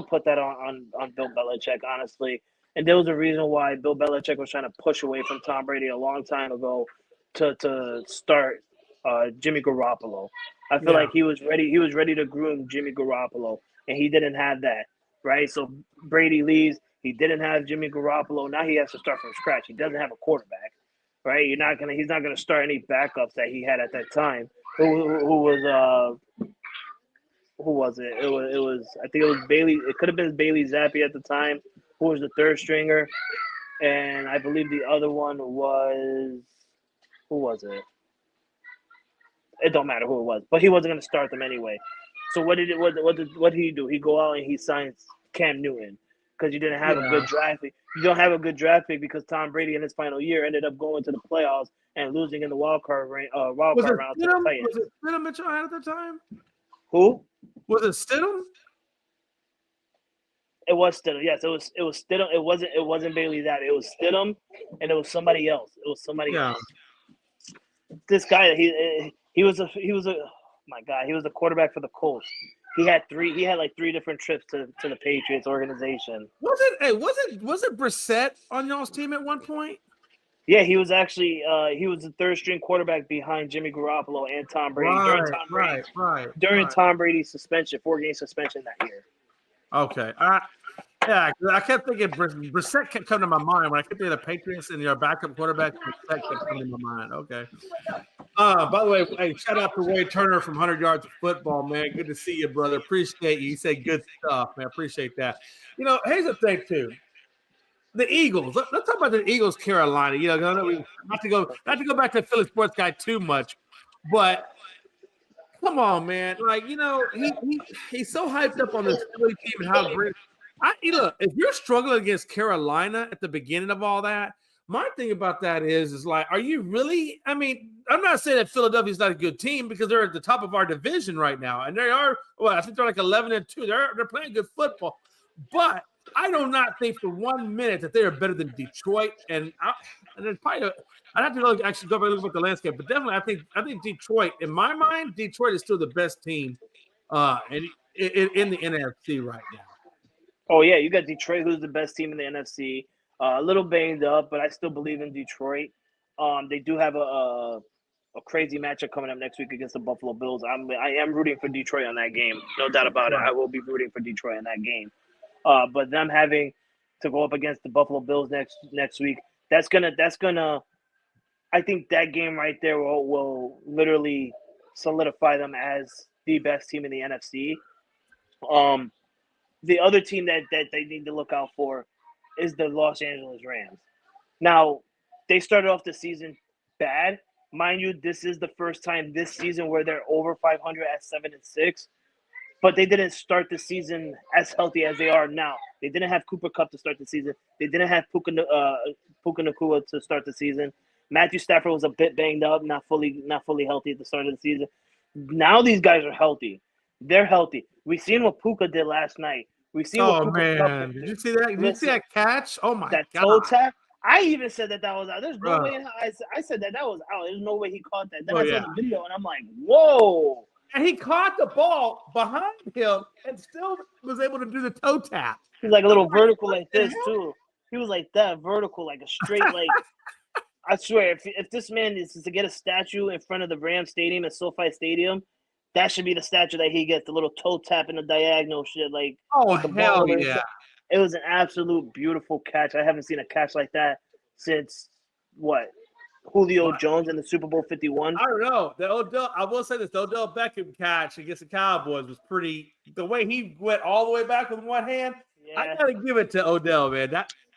put that on Bill Belichick, honestly. And there was a reason why Bill Belichick was trying to push away from Tom Brady a long time ago to start Jimmy Garoppolo. I feel like he was ready. He was ready to groom Jimmy Garoppolo, and he didn't have that, right? So Brady leaves. He didn't have Jimmy Garoppolo. Now he has to start from scratch. He doesn't have a quarterback, right? He's not gonna start any backups that he had at that time. Who was it? It was I think it was Bailey. It could have been Bailey Zappi at the time, who was the third stringer, and I believe the other one was who was it? It don't matter who it was, but he wasn't going to start them anyway. So what did he do? He go out and he signs Cam Newton because you didn't have a good draft pick. You don't have a good draft pick because Tom Brady in his final year ended up going to the playoffs and losing in the wild card round to the Titans. Was it Stidham Mitchell had at the time? Who? Was it Stidham? It was Stidham. Yes, it was Stidham. It wasn't Bailey that. It was Stidham, and it was somebody else. It was somebody else. this guy, he was a my God, he was the quarterback for the Colts. He had like three different trips to the Patriots organization. Was it Brissett on y'all's team at one point? Yeah, he was actually he was the third string quarterback behind Jimmy Garoppolo and Tom Brady during Tom Brady's suspension, 4-game suspension that year. Okay. Yeah, I kept thinking Brissett kept coming to my mind when I kept thinking of the Patriots and your backup quarterback. Brissett kept coming to my mind. Okay. By the way, hey, shout out to Wade Turner from 100 Yards of Football, man. Good to see you, brother. Appreciate you. You say good stuff, man. Appreciate that. Here's the thing too. The Eagles. Let's talk about the Eagles, Carolina. Not to go back to the Philly sports guy too much, but come on, man. Like, he's so hyped up on this Philly team and how great. Look, if you're struggling against Carolina at the beginning of all that, my thing about that is like, are you really? I mean, I'm not saying that Philadelphia's not a good team because they're at the top of our division right now, and they are. Well, I think they're like 11-2. They're playing good football, but I do not think for 1 minute that they are better than Detroit. And then probably I'd have to go back and look at the landscape, but definitely I think Detroit, in my mind, Detroit is still the best team in the NFC right now. Oh yeah, you got Detroit, who's the best team in the NFC. A little banged up, but I still believe in Detroit. They do have a crazy matchup coming up next week against the Buffalo Bills. I am rooting for Detroit on that game, no doubt about it. I will be rooting for Detroit on that game. But them having to go up against the Buffalo Bills next week, that's gonna. I think that game right there will literally solidify them as the best team in the NFC. The other team that they need to look out for is the Los Angeles Rams. Now, they started off the season bad. Mind you, this is the first time this season where they're over 500 at 7-6, but they didn't start the season as healthy as they are now. They didn't have Cooper Kupp to start the season. They didn't have Puka Nacua to start the season. Matthew Stafford was a bit banged up, not fully healthy at the start of the season. Now these guys are healthy. They're healthy. We've seen what Puka did last night. We've seen what Cooper Kupp did. Did you see that? Did you see that catch? Oh my God! That toe tap. I even said that was out. There's no way. I said that was out. There's no way he caught that. Then I saw the video and I'm like, whoa! And he caught the ball behind him and still was able to do the toe tap. He's like a little vertical like this too. He was like that vertical, like a straight like. I swear, if this man is to get a statue in front of the Rams Stadium at SoFi Stadium, that should be the statue that he gets, the little toe tap in the diagonal shit. Like, hell yeah. It was an absolute beautiful catch. I haven't seen a catch like that since, Julio Jones in the Super Bowl 51? I don't know. I will say this, the Odell Beckham catch against the Cowboys was pretty – the way he went all the way back with one hand, I got to give it to Odell, man.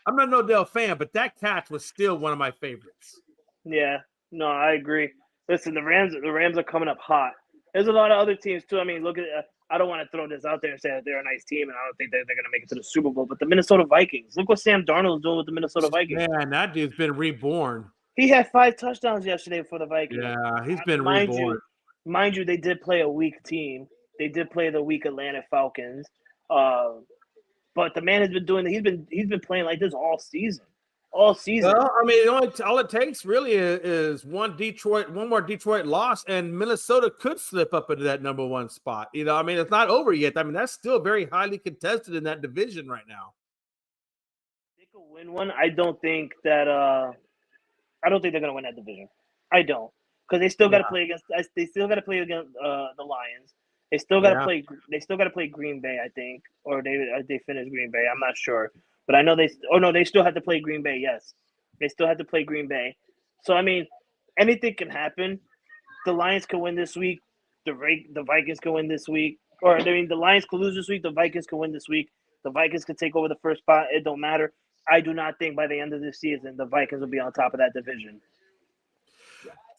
I'm not an Odell fan, but that catch was still one of my favorites. Yeah. No, I agree. Listen, the Rams are coming up hot. There's a lot of other teams too. I mean, look at I don't want to throw this out there and say that they're a nice team, and I don't think they're going to make it to the Super Bowl. But the Minnesota Vikings, look what Sam Darnold is doing with the Minnesota Vikings. Man, that dude's been reborn. He had 5 touchdowns yesterday for the Vikings. Yeah, he's been reborn. Mind you, they did play a weak team. They did play the weak Atlanta Falcons. But the man has been doing. He's been playing like this all season. All season. Well, I mean, all it takes really is one more Detroit loss, and Minnesota could slip up into that number 1 spot. I mean, it's not over yet. I mean, that's still very highly contested in that division right now. They could win one. I don't think they're going to win that division. I don't, because they still got to play against. They still got to play against the Lions. They still got to play. They still got to play Green Bay, I think, or they finished Green Bay. I'm not sure. But I know they still have to play Green Bay. Yes, they still have to play Green Bay. So I mean, anything can happen. The Lions can win this week. The Vikings can win this week. Or I mean, the Lions could lose this week. The Vikings can win this week. The Vikings can take over the first spot. It don't matter. I do not think by the end of this season the Vikings will be on top of that division.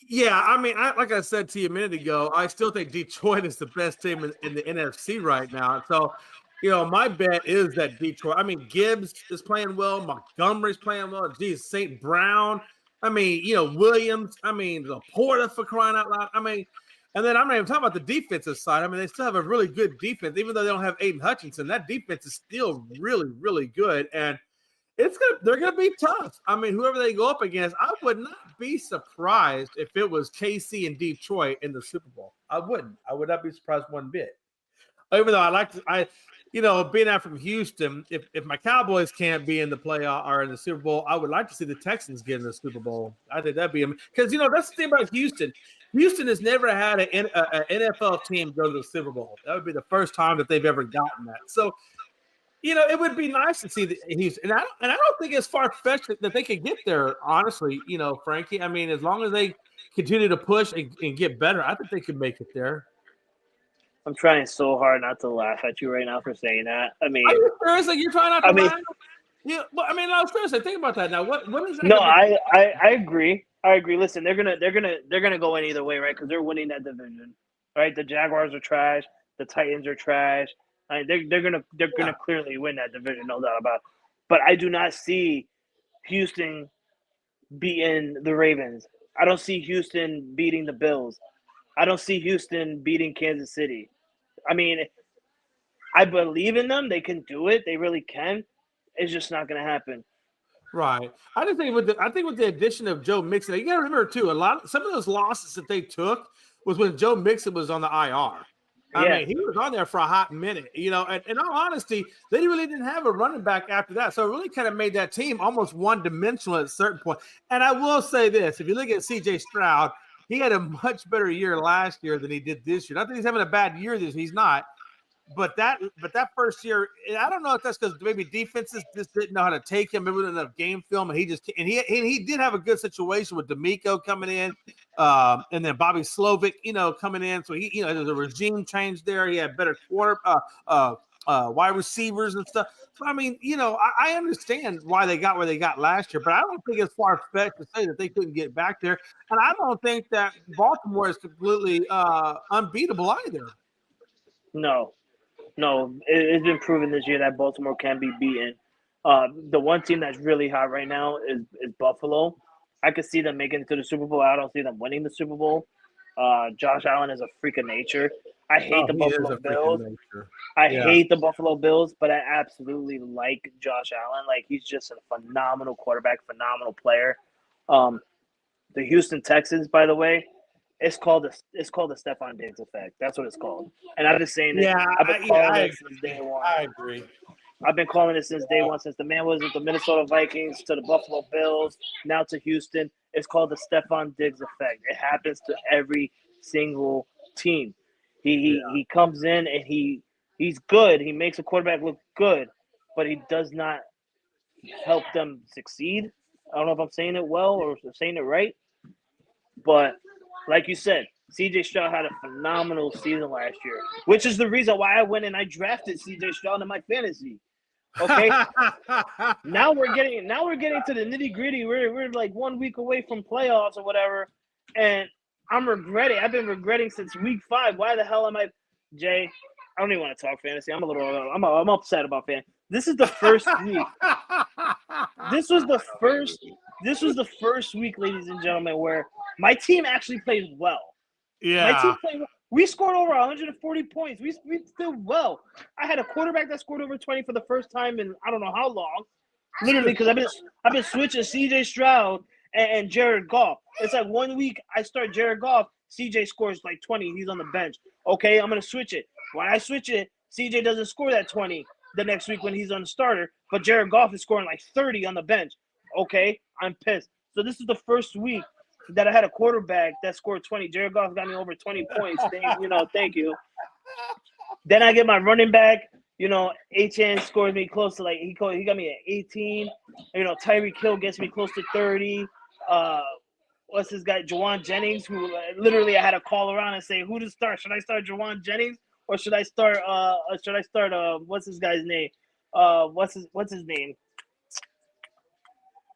Yeah, I mean, like I said to you a minute ago, I still think Detroit is the best team in the NFC right now. So. My bet is that Detroit. I mean, Gibbs is playing well. Montgomery's playing well. Geez, St. Brown. I mean, Williams. I mean, Laporta, for crying out loud. I mean, and then I'm not even talking about the defensive side. I mean, they still have a really good defense, even though they don't have Aiden Hutchinson. That defense is still really, really good. And they're gonna be tough. I mean, whoever they go up against, I would not be surprised if it was KC and Detroit in the Super Bowl. I wouldn't. I would not be surprised one bit. Even though being out from Houston, if my Cowboys can't be in the playoff or in the Super Bowl, I would like to see the Texans get in the Super Bowl. I think that'd be because that's the thing about Houston. Houston has never had an NFL team go to the Super Bowl. That would be the first time that they've ever gotten that. So, it would be nice to see the Houston, and I don't think it's far fetched that they could get there. Honestly, Frankie. I mean, as long as they continue to push and get better, I think they could make it there. I'm trying so hard not to laugh at you right now for saying that. I mean, are you serious? Like, you're trying not to laugh? Yeah, well, I mean, no, seriously, think about that now. What is that? No, I agree. I agree. Listen, they're gonna go in either way, right? Because they're winning that division, right? The Jaguars are trash. The Titans are trash. I mean, they're gonna clearly win that division, no doubt about it. But I do not see Houston beating the Ravens. I don't see Houston beating the Bills. I don't see Houston beating Kansas City. I mean, I believe in them. They can do it. They really can. It's just not going to happen. Right. I just think with the addition of Joe Mixon, you got to remember too, some of those losses that they took was when Joe Mixon was on the IR. I mean, he was on there for a hot minute, and in all honesty, they really didn't have a running back after that. So it really kind of made that team almost one-dimensional at a certain point. And I will say this, if you look at C.J. Stroud, he had a much better year last year than he did this year. Not that he's having a bad year he's not. But that first year, I don't know if that's because maybe defenses just didn't know how to take him. Maybe with enough game film, and he did have a good situation with D'Amico coming in, and then Bobby Slovic, coming in. So there's a regime change there. He had better wide receivers and stuff. So I mean, I understand why they got where they got last year, but I don't think it's far fetched to say that they couldn't get back there. And I don't think that Baltimore is completely unbeatable either. No, it's been proven this year that Baltimore can be beaten. The one team that's really hot right now is Buffalo. I could see them making it to the Super Bowl. I don't see them winning the Super Bowl. Josh Allen is a freak of nature. I hate the Buffalo Bills. I hate the Buffalo Bills, but I absolutely like Josh Allen. Like, he's just a phenomenal quarterback, phenomenal player. The Houston Texans, by the way, it's called the Stephon Diggs effect. That's what it's called. And I've been saying it. Yeah, I've been calling it since day one. I agree. I've been calling it since day one, since the man was with the Minnesota Vikings to the Buffalo Bills, now to Houston. It's called the Stephon Diggs effect. It happens to every single team. He comes in and he's good. He makes a quarterback look good, but he does not help them succeed. I don't know if I'm saying it well or saying it right, but like you said, C.J. Stroud had a phenomenal season last year, which is the reason why I went and I drafted C.J. Stroud in my fantasy. Okay, now we're getting to the nitty gritty. We're like 1 week away from playoffs or whatever, and I'm regretting. I've been regretting since week 5. Why the hell am I, Jay? I don't even want to talk fantasy. I'm upset about fantasy. This is the first week. This was the first week, ladies and gentlemen, where my team actually played well. Yeah. My team played well. We scored over 140 points. We did well. I had a quarterback that scored over 20 for the first time in I don't know how long. Literally, because I've been switching C.J. Stroud and Jared Goff. It's like 1 week I start Jared Goff, C.J. scores like 20. He's on the bench. Okay, I'm gonna switch it. When I switch it, C.J. doesn't score that 20 the next week when he's on the starter, but Jared Goff is scoring like 30 on the bench. Okay, I'm pissed. So this is the first week that I had a quarterback that scored 20. Jared Goff got me over 20 points. Thank you. Then I get my running back. HN scores me close to he got me at 18. Tyreek Hill gets me close to 30. What's this guy, Jawan Jennings, who literally I had to call around and say who to start. Should I start Jawan Jennings or should I start what's this guy's name? What's his name?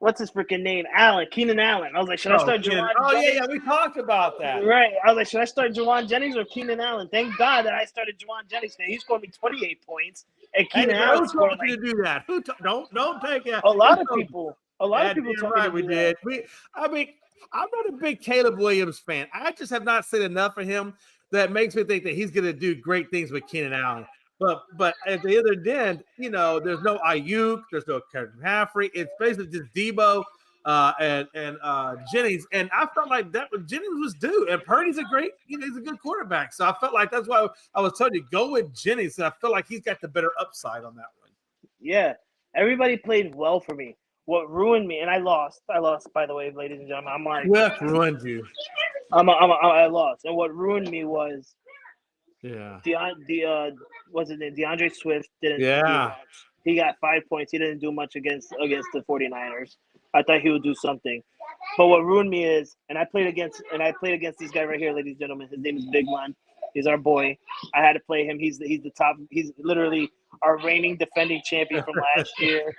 What's his freaking name? Keenan Allen. I was like, should I start Jawan Jennings? Oh, yeah, we talked about that. Right. I was like, should I start Jawan Jennings or Keenan Allen? Thank God that I started Jawan Jennings. He scored me 28 points. And Keenan Allen scored you to do that. Don't take it. A lot of people told me we did. I'm not a big Caleb Williams fan. I just have not seen enough of him that makes me think that he's going to do great things with Keenan Allen. But at the other end, there's no Ayuk, there's no Kevin Haffrey. It's basically just Debo and Jennings. And I felt like that Jennings was due. And Purdy's he's a good quarterback. So I felt like that's why I was telling you go with Jennings. And I feel like he's got the better upside on that one. Yeah, everybody played well for me. What ruined me, and I lost. I lost, by the way, ladies and gentlemen. I'm like, Swift ruined you. I lost, and what ruined me was what's his name? DeAndre Swift didn't do much. He got 5 points. He didn't do much against the 49ers. I thought he would do something. But what ruined me is, and I played against this guy right here, ladies and gentlemen. His name is Big Len. He's our boy. I had to play him. He's the top. He's literally our reigning defending champion from last year.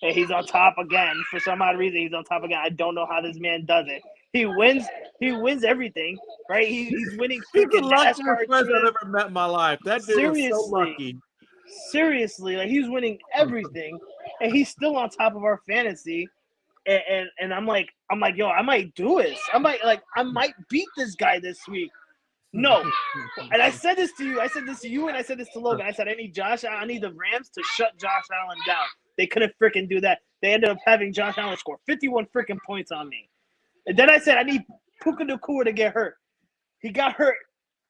And he's on top again. For some odd reason, he's on top again. I don't know how this man does it. He wins everything, right? He's winning. He's the luckiest person I've ever met in my life. That dude is so lucky. Seriously, like he's winning everything, and he's still on top of our fantasy. And I'm like, yo, I might do this. I might beat this guy this week. No. And I said this to you. I said this to you, and I said this to Logan. I said, I need the Rams to shut Josh Allen down. They couldn't freaking do that. They ended up having Josh Allen score 51 freaking points on me. And then I said, I need Puka Nacua to get hurt. He got hurt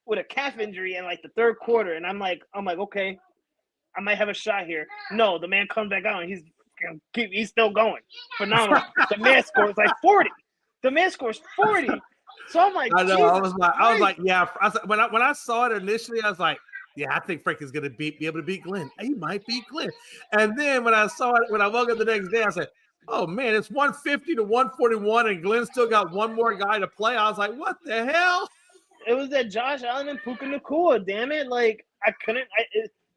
with a calf injury in like the third quarter, and I'm like, okay, I might have a shot here. No, the man comes back out, and he's still going. Phenomenal. The man scores like 40. The man scores 40. So I'm like, I know. I was like, yeah. When I saw it initially, I was like, yeah, I think Frank is going to be able to beat Glenn. He might beat Glenn. And then when I saw it, when I woke up the next day, I said, oh, man, it's 150 to 141, and Glenn still got one more guy to play. I was like, what the hell? It was that Josh Allen and Puka Nacua, damn it. Like, I couldn't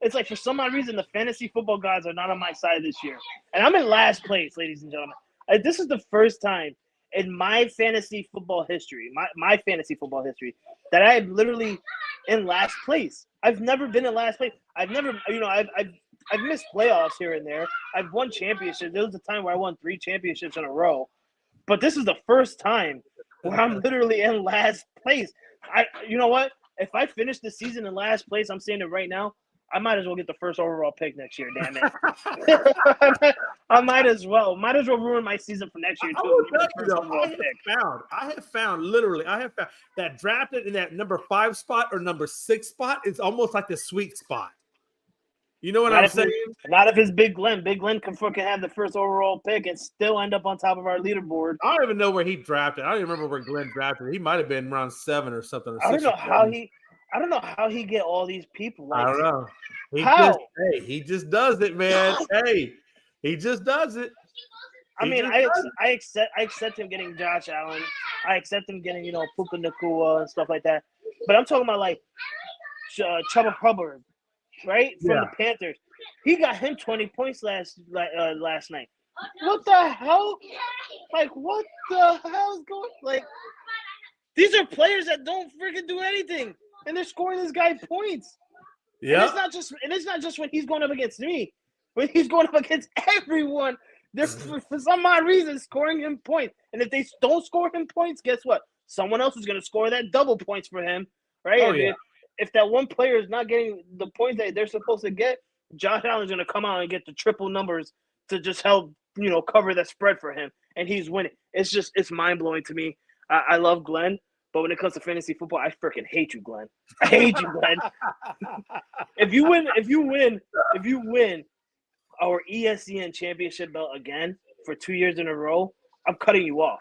it's like for some odd reason, the fantasy football gods are not on my side this year. And I'm in last place, ladies and gentlemen. This is the first time in my fantasy football history, my fantasy football history, that I am literally in last place. I've never been in last place. I've never, I've missed playoffs here and there. I've won championships. There was a time where I won 3 championships in a row. But this is the first time where I'm literally in last place. You know what? If I finish the season in last place, I'm saying it right now, I might as well get the first overall pick next year, damn it. I might as well. Might as well ruin my season for next year, too. I have found that drafted in that number 5 spot or number 6 spot is almost like the sweet spot. You know what I'm saying? Not if it's Big Glenn. Big Glenn can fucking have the first overall pick and still end up on top of our leaderboard. I don't even know where he drafted. I don't even remember where Glenn drafted. He might have been around 7 or something. Or I don't know how he get all these people. Like, I don't know. He just does it, man. He just does it. I accept him getting Josh Allen. I accept him getting Puka Nacua and stuff like that. But I'm talking about like Chuba Hubbard, right, from the Panthers. He got him 20 points last night. What the hell? Like, what the hell is going? Like, these are players that don't freaking do anything, and they're scoring this guy points. Yeah, and it's not just when he's going up against me. When he's going up against everyone, they're for some odd reason scoring him points. And if they don't score him points, guess what? Someone else is going to score that double points for him, right? Oh, yeah. If that one player is not getting the points that they're supposed to get, Josh Allen's going to come out and get the triple numbers to just help cover that spread for him, and he's winning. It's mind blowing to me. I love Glenn. But when it comes to fantasy football, I freaking hate you, Glenn. I hate you, Glenn. If you win our ESPN championship belt again for 2 years in a row, I'm cutting you off.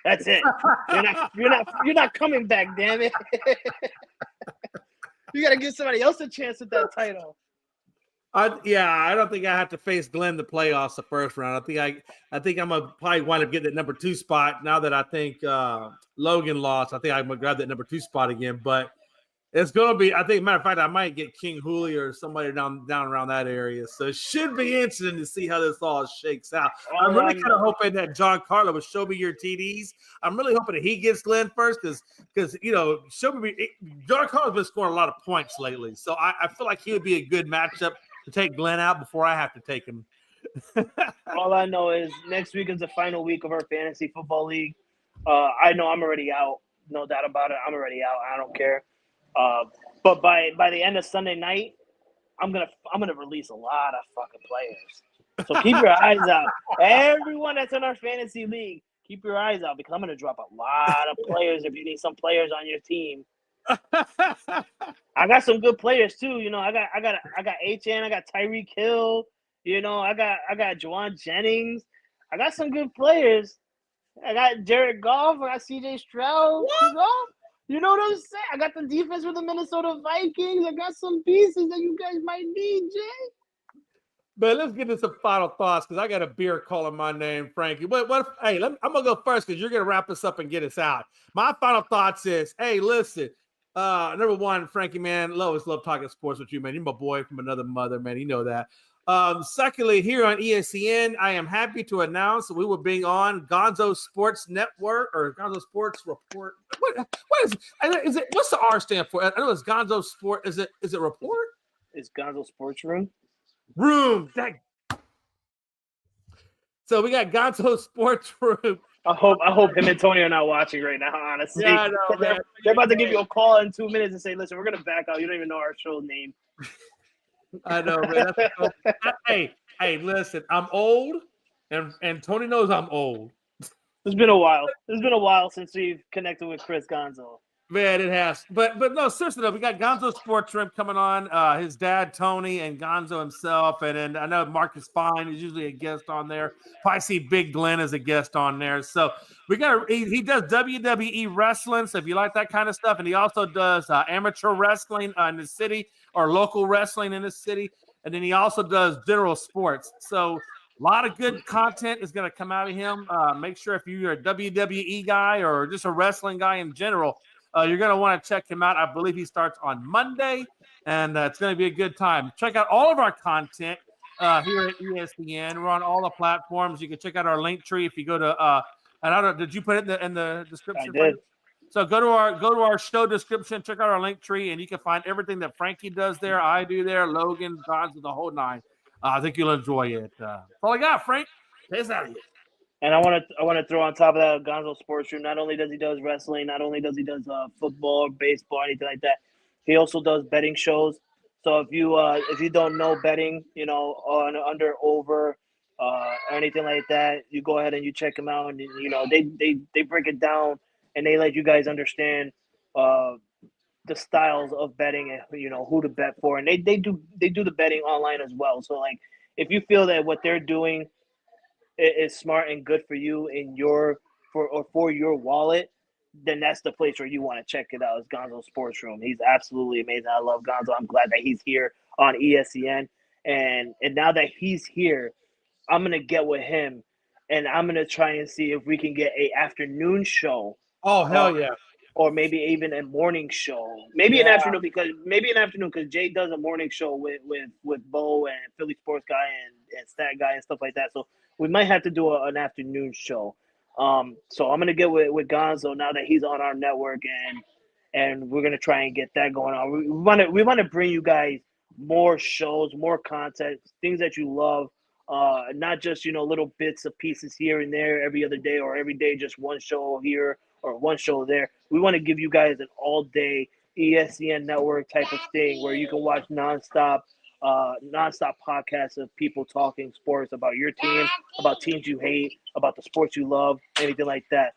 That's it. You're not coming back, damn it. You gotta give somebody else a chance at that title. I don't think I have to face Glenn the playoffs the first round. I think I'm gonna probably wind up getting that number 2 spot now that I think Logan lost. I think I'm gonna grab that number 2 spot again. But it's gonna be. I think, matter of fact, I might get King Julio or somebody down around that area. So it should be interesting to see how this all shakes out. I'm really kind of hoping that John Carlo will show me your TDs. I'm really hoping that he gets Glenn first because John Carlo's been scoring a lot of points lately. So I feel like he would be a good matchup to take Glenn out before I have to take him. All I know is next week is the final week of our fantasy football league. I know I'm already out. No doubt about it. I'm already out. I don't care. But by the end of Sunday night, I'm gonna release a lot of fucking players. So keep your eyes out. Everyone that's in our fantasy league, keep your eyes out because I'm gonna drop a lot of players if you need some players on your team. I got some good players too. You know, I got HN, I got Tyreek Hill. You know, I got Juwan Jennings. I got some good players. I got Jared Goff. I got CJ Stroud. You know what I'm saying? I got the defense with the Minnesota Vikings. I got some pieces that you guys might need, Jay. But let's get into some final thoughts because I got a beer calling my name, Frankie. Hey, I'm gonna go first because you're gonna wrap us up and get us out. My final thoughts is, hey, listen. Number one, Frankie, man, always love talking sports with you, man. You're my boy from another mother, man. You know that. Secondly, here on ESPN, I am happy to announce that we will be on Gonzo Sports Network or Gonzo Sports Report. What is it? What's the R stand for? I know it's Gonzo Sport. Is it Report? It's Gonzo Sports Room. So we got Gonzo Sports Room. I hope him and Tony are not watching right now, honestly. Yeah, I know, man. They're about to give you a call in 2 minutes and say, listen, we're going to back out. You don't even know our show's name. I know, man. Hey, listen, I'm old, and Tony knows I'm old. It's been a while. It's been a while since we've connected with Chris Gonzo. Man, it has. But no, seriously though, we got Gonzo Sports Room coming on. His dad, Tony, and Gonzo himself. And I know Marcus Fine is usually a guest on there. Probably see Big Glenn as a guest on there. So he does WWE wrestling. So if you like that kind of stuff, and he also does amateur wrestling in the city or local wrestling in the city. And then he also does general sports. So a lot of good content is going to come out of him. Make sure if you're a WWE guy or just a wrestling guy in general, you're going to want to check him out. I believe he starts on Monday, and it's going to be a good time. Check out all of our content here at ESPN. We're on all the platforms. You can check out our link tree if you go to and I don't know, did you put it in the description? I did. So go to our show description, check out our link tree, and you can find everything that Frankie does there, I do there, Logan, Gonzo, the whole nine. I think you'll enjoy it. That's all I got, Frank. Take us out of here. And I want to throw on top of that Gonzo Sports Room. Not only does he does wrestling, not only does he does football, baseball, anything like that, he also does betting shows. So if you don't know betting, you know, on under over, or anything like that, you go ahead and you check them out, and you know they break it down and they let you guys understand the styles of betting and you know who to bet for, and they do the betting online as well. So like if you feel that what they're doing is smart and good for you in for your wallet, then that's the place where you want to check it out. It's Gonzo Sports Room. He's absolutely amazing. I love Gonzo. I'm glad that he's here on ESPN, and now that he's here, I'm gonna get with him, and I'm gonna try and see if we can get a afternoon show. Oh hell yeah! Or maybe even a morning show. Maybe an afternoon because Jay does a morning show with Bo and Philly Sports Guy and Stat Guy and stuff like that. So we might have to do an afternoon show. So I'm gonna get with Gonzo now that he's on our network, and we're gonna try and get that going on. We want to bring you guys more shows, more content, things that you love. Not just little bits of pieces here and there every other day or every day, just one show here or one show there. We want to give you guys an all-day ESPN network type of thing where you can watch nonstop podcasts of people talking sports about your team, about teams you hate, about the sports you love, anything like that.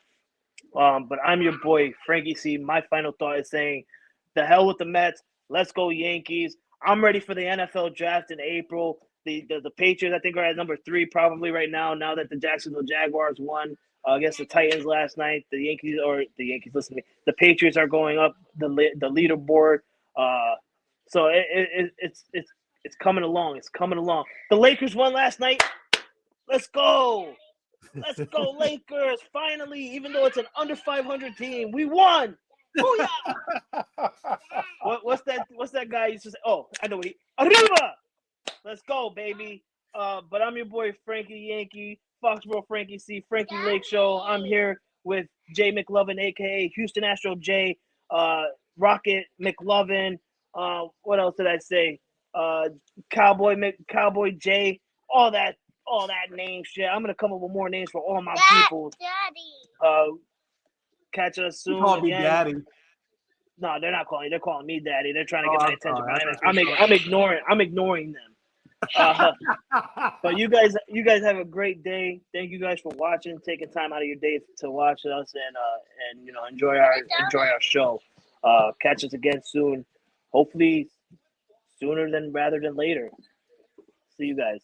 But I'm your boy, Frankie C. My final thought is saying, the hell with the Mets. Let's go Yankees. I'm ready for the NFL draft in April. The Patriots, I think, are at number 3 probably right now that the Jacksonville Jaguars won against the Titans last night. The Patriots are going up the leaderboard. So it's coming along. It's coming along. The Lakers won last night. Let's go. Let's go Lakers. Finally, even though it's an under 500 team, we won. Booyah! What's that guy used to say? Oh, I know Arriba! Let's go, baby. But I'm your boy, Frankie Yankee, Foxborough Frankie C, Frankie Lake Show. I'm here with Jay McLovin, a.k.a. Houston Astro Jay, Rocket McLovin. What else did I say? Cowboy Jay, all that name shit. I'm going to come up with more names for all my people. Daddy. Catch us soon. Call me Daddy. No, they're not calling. They're calling me daddy. They're trying to Oh, get my I'm attention. sorry. I'm ignoring them. But you guys have a great day. Thank you guys for watching, taking time out of your day to watch us, and enjoy our show. Catch us again soon. Hopefully sooner than rather than later. See you guys.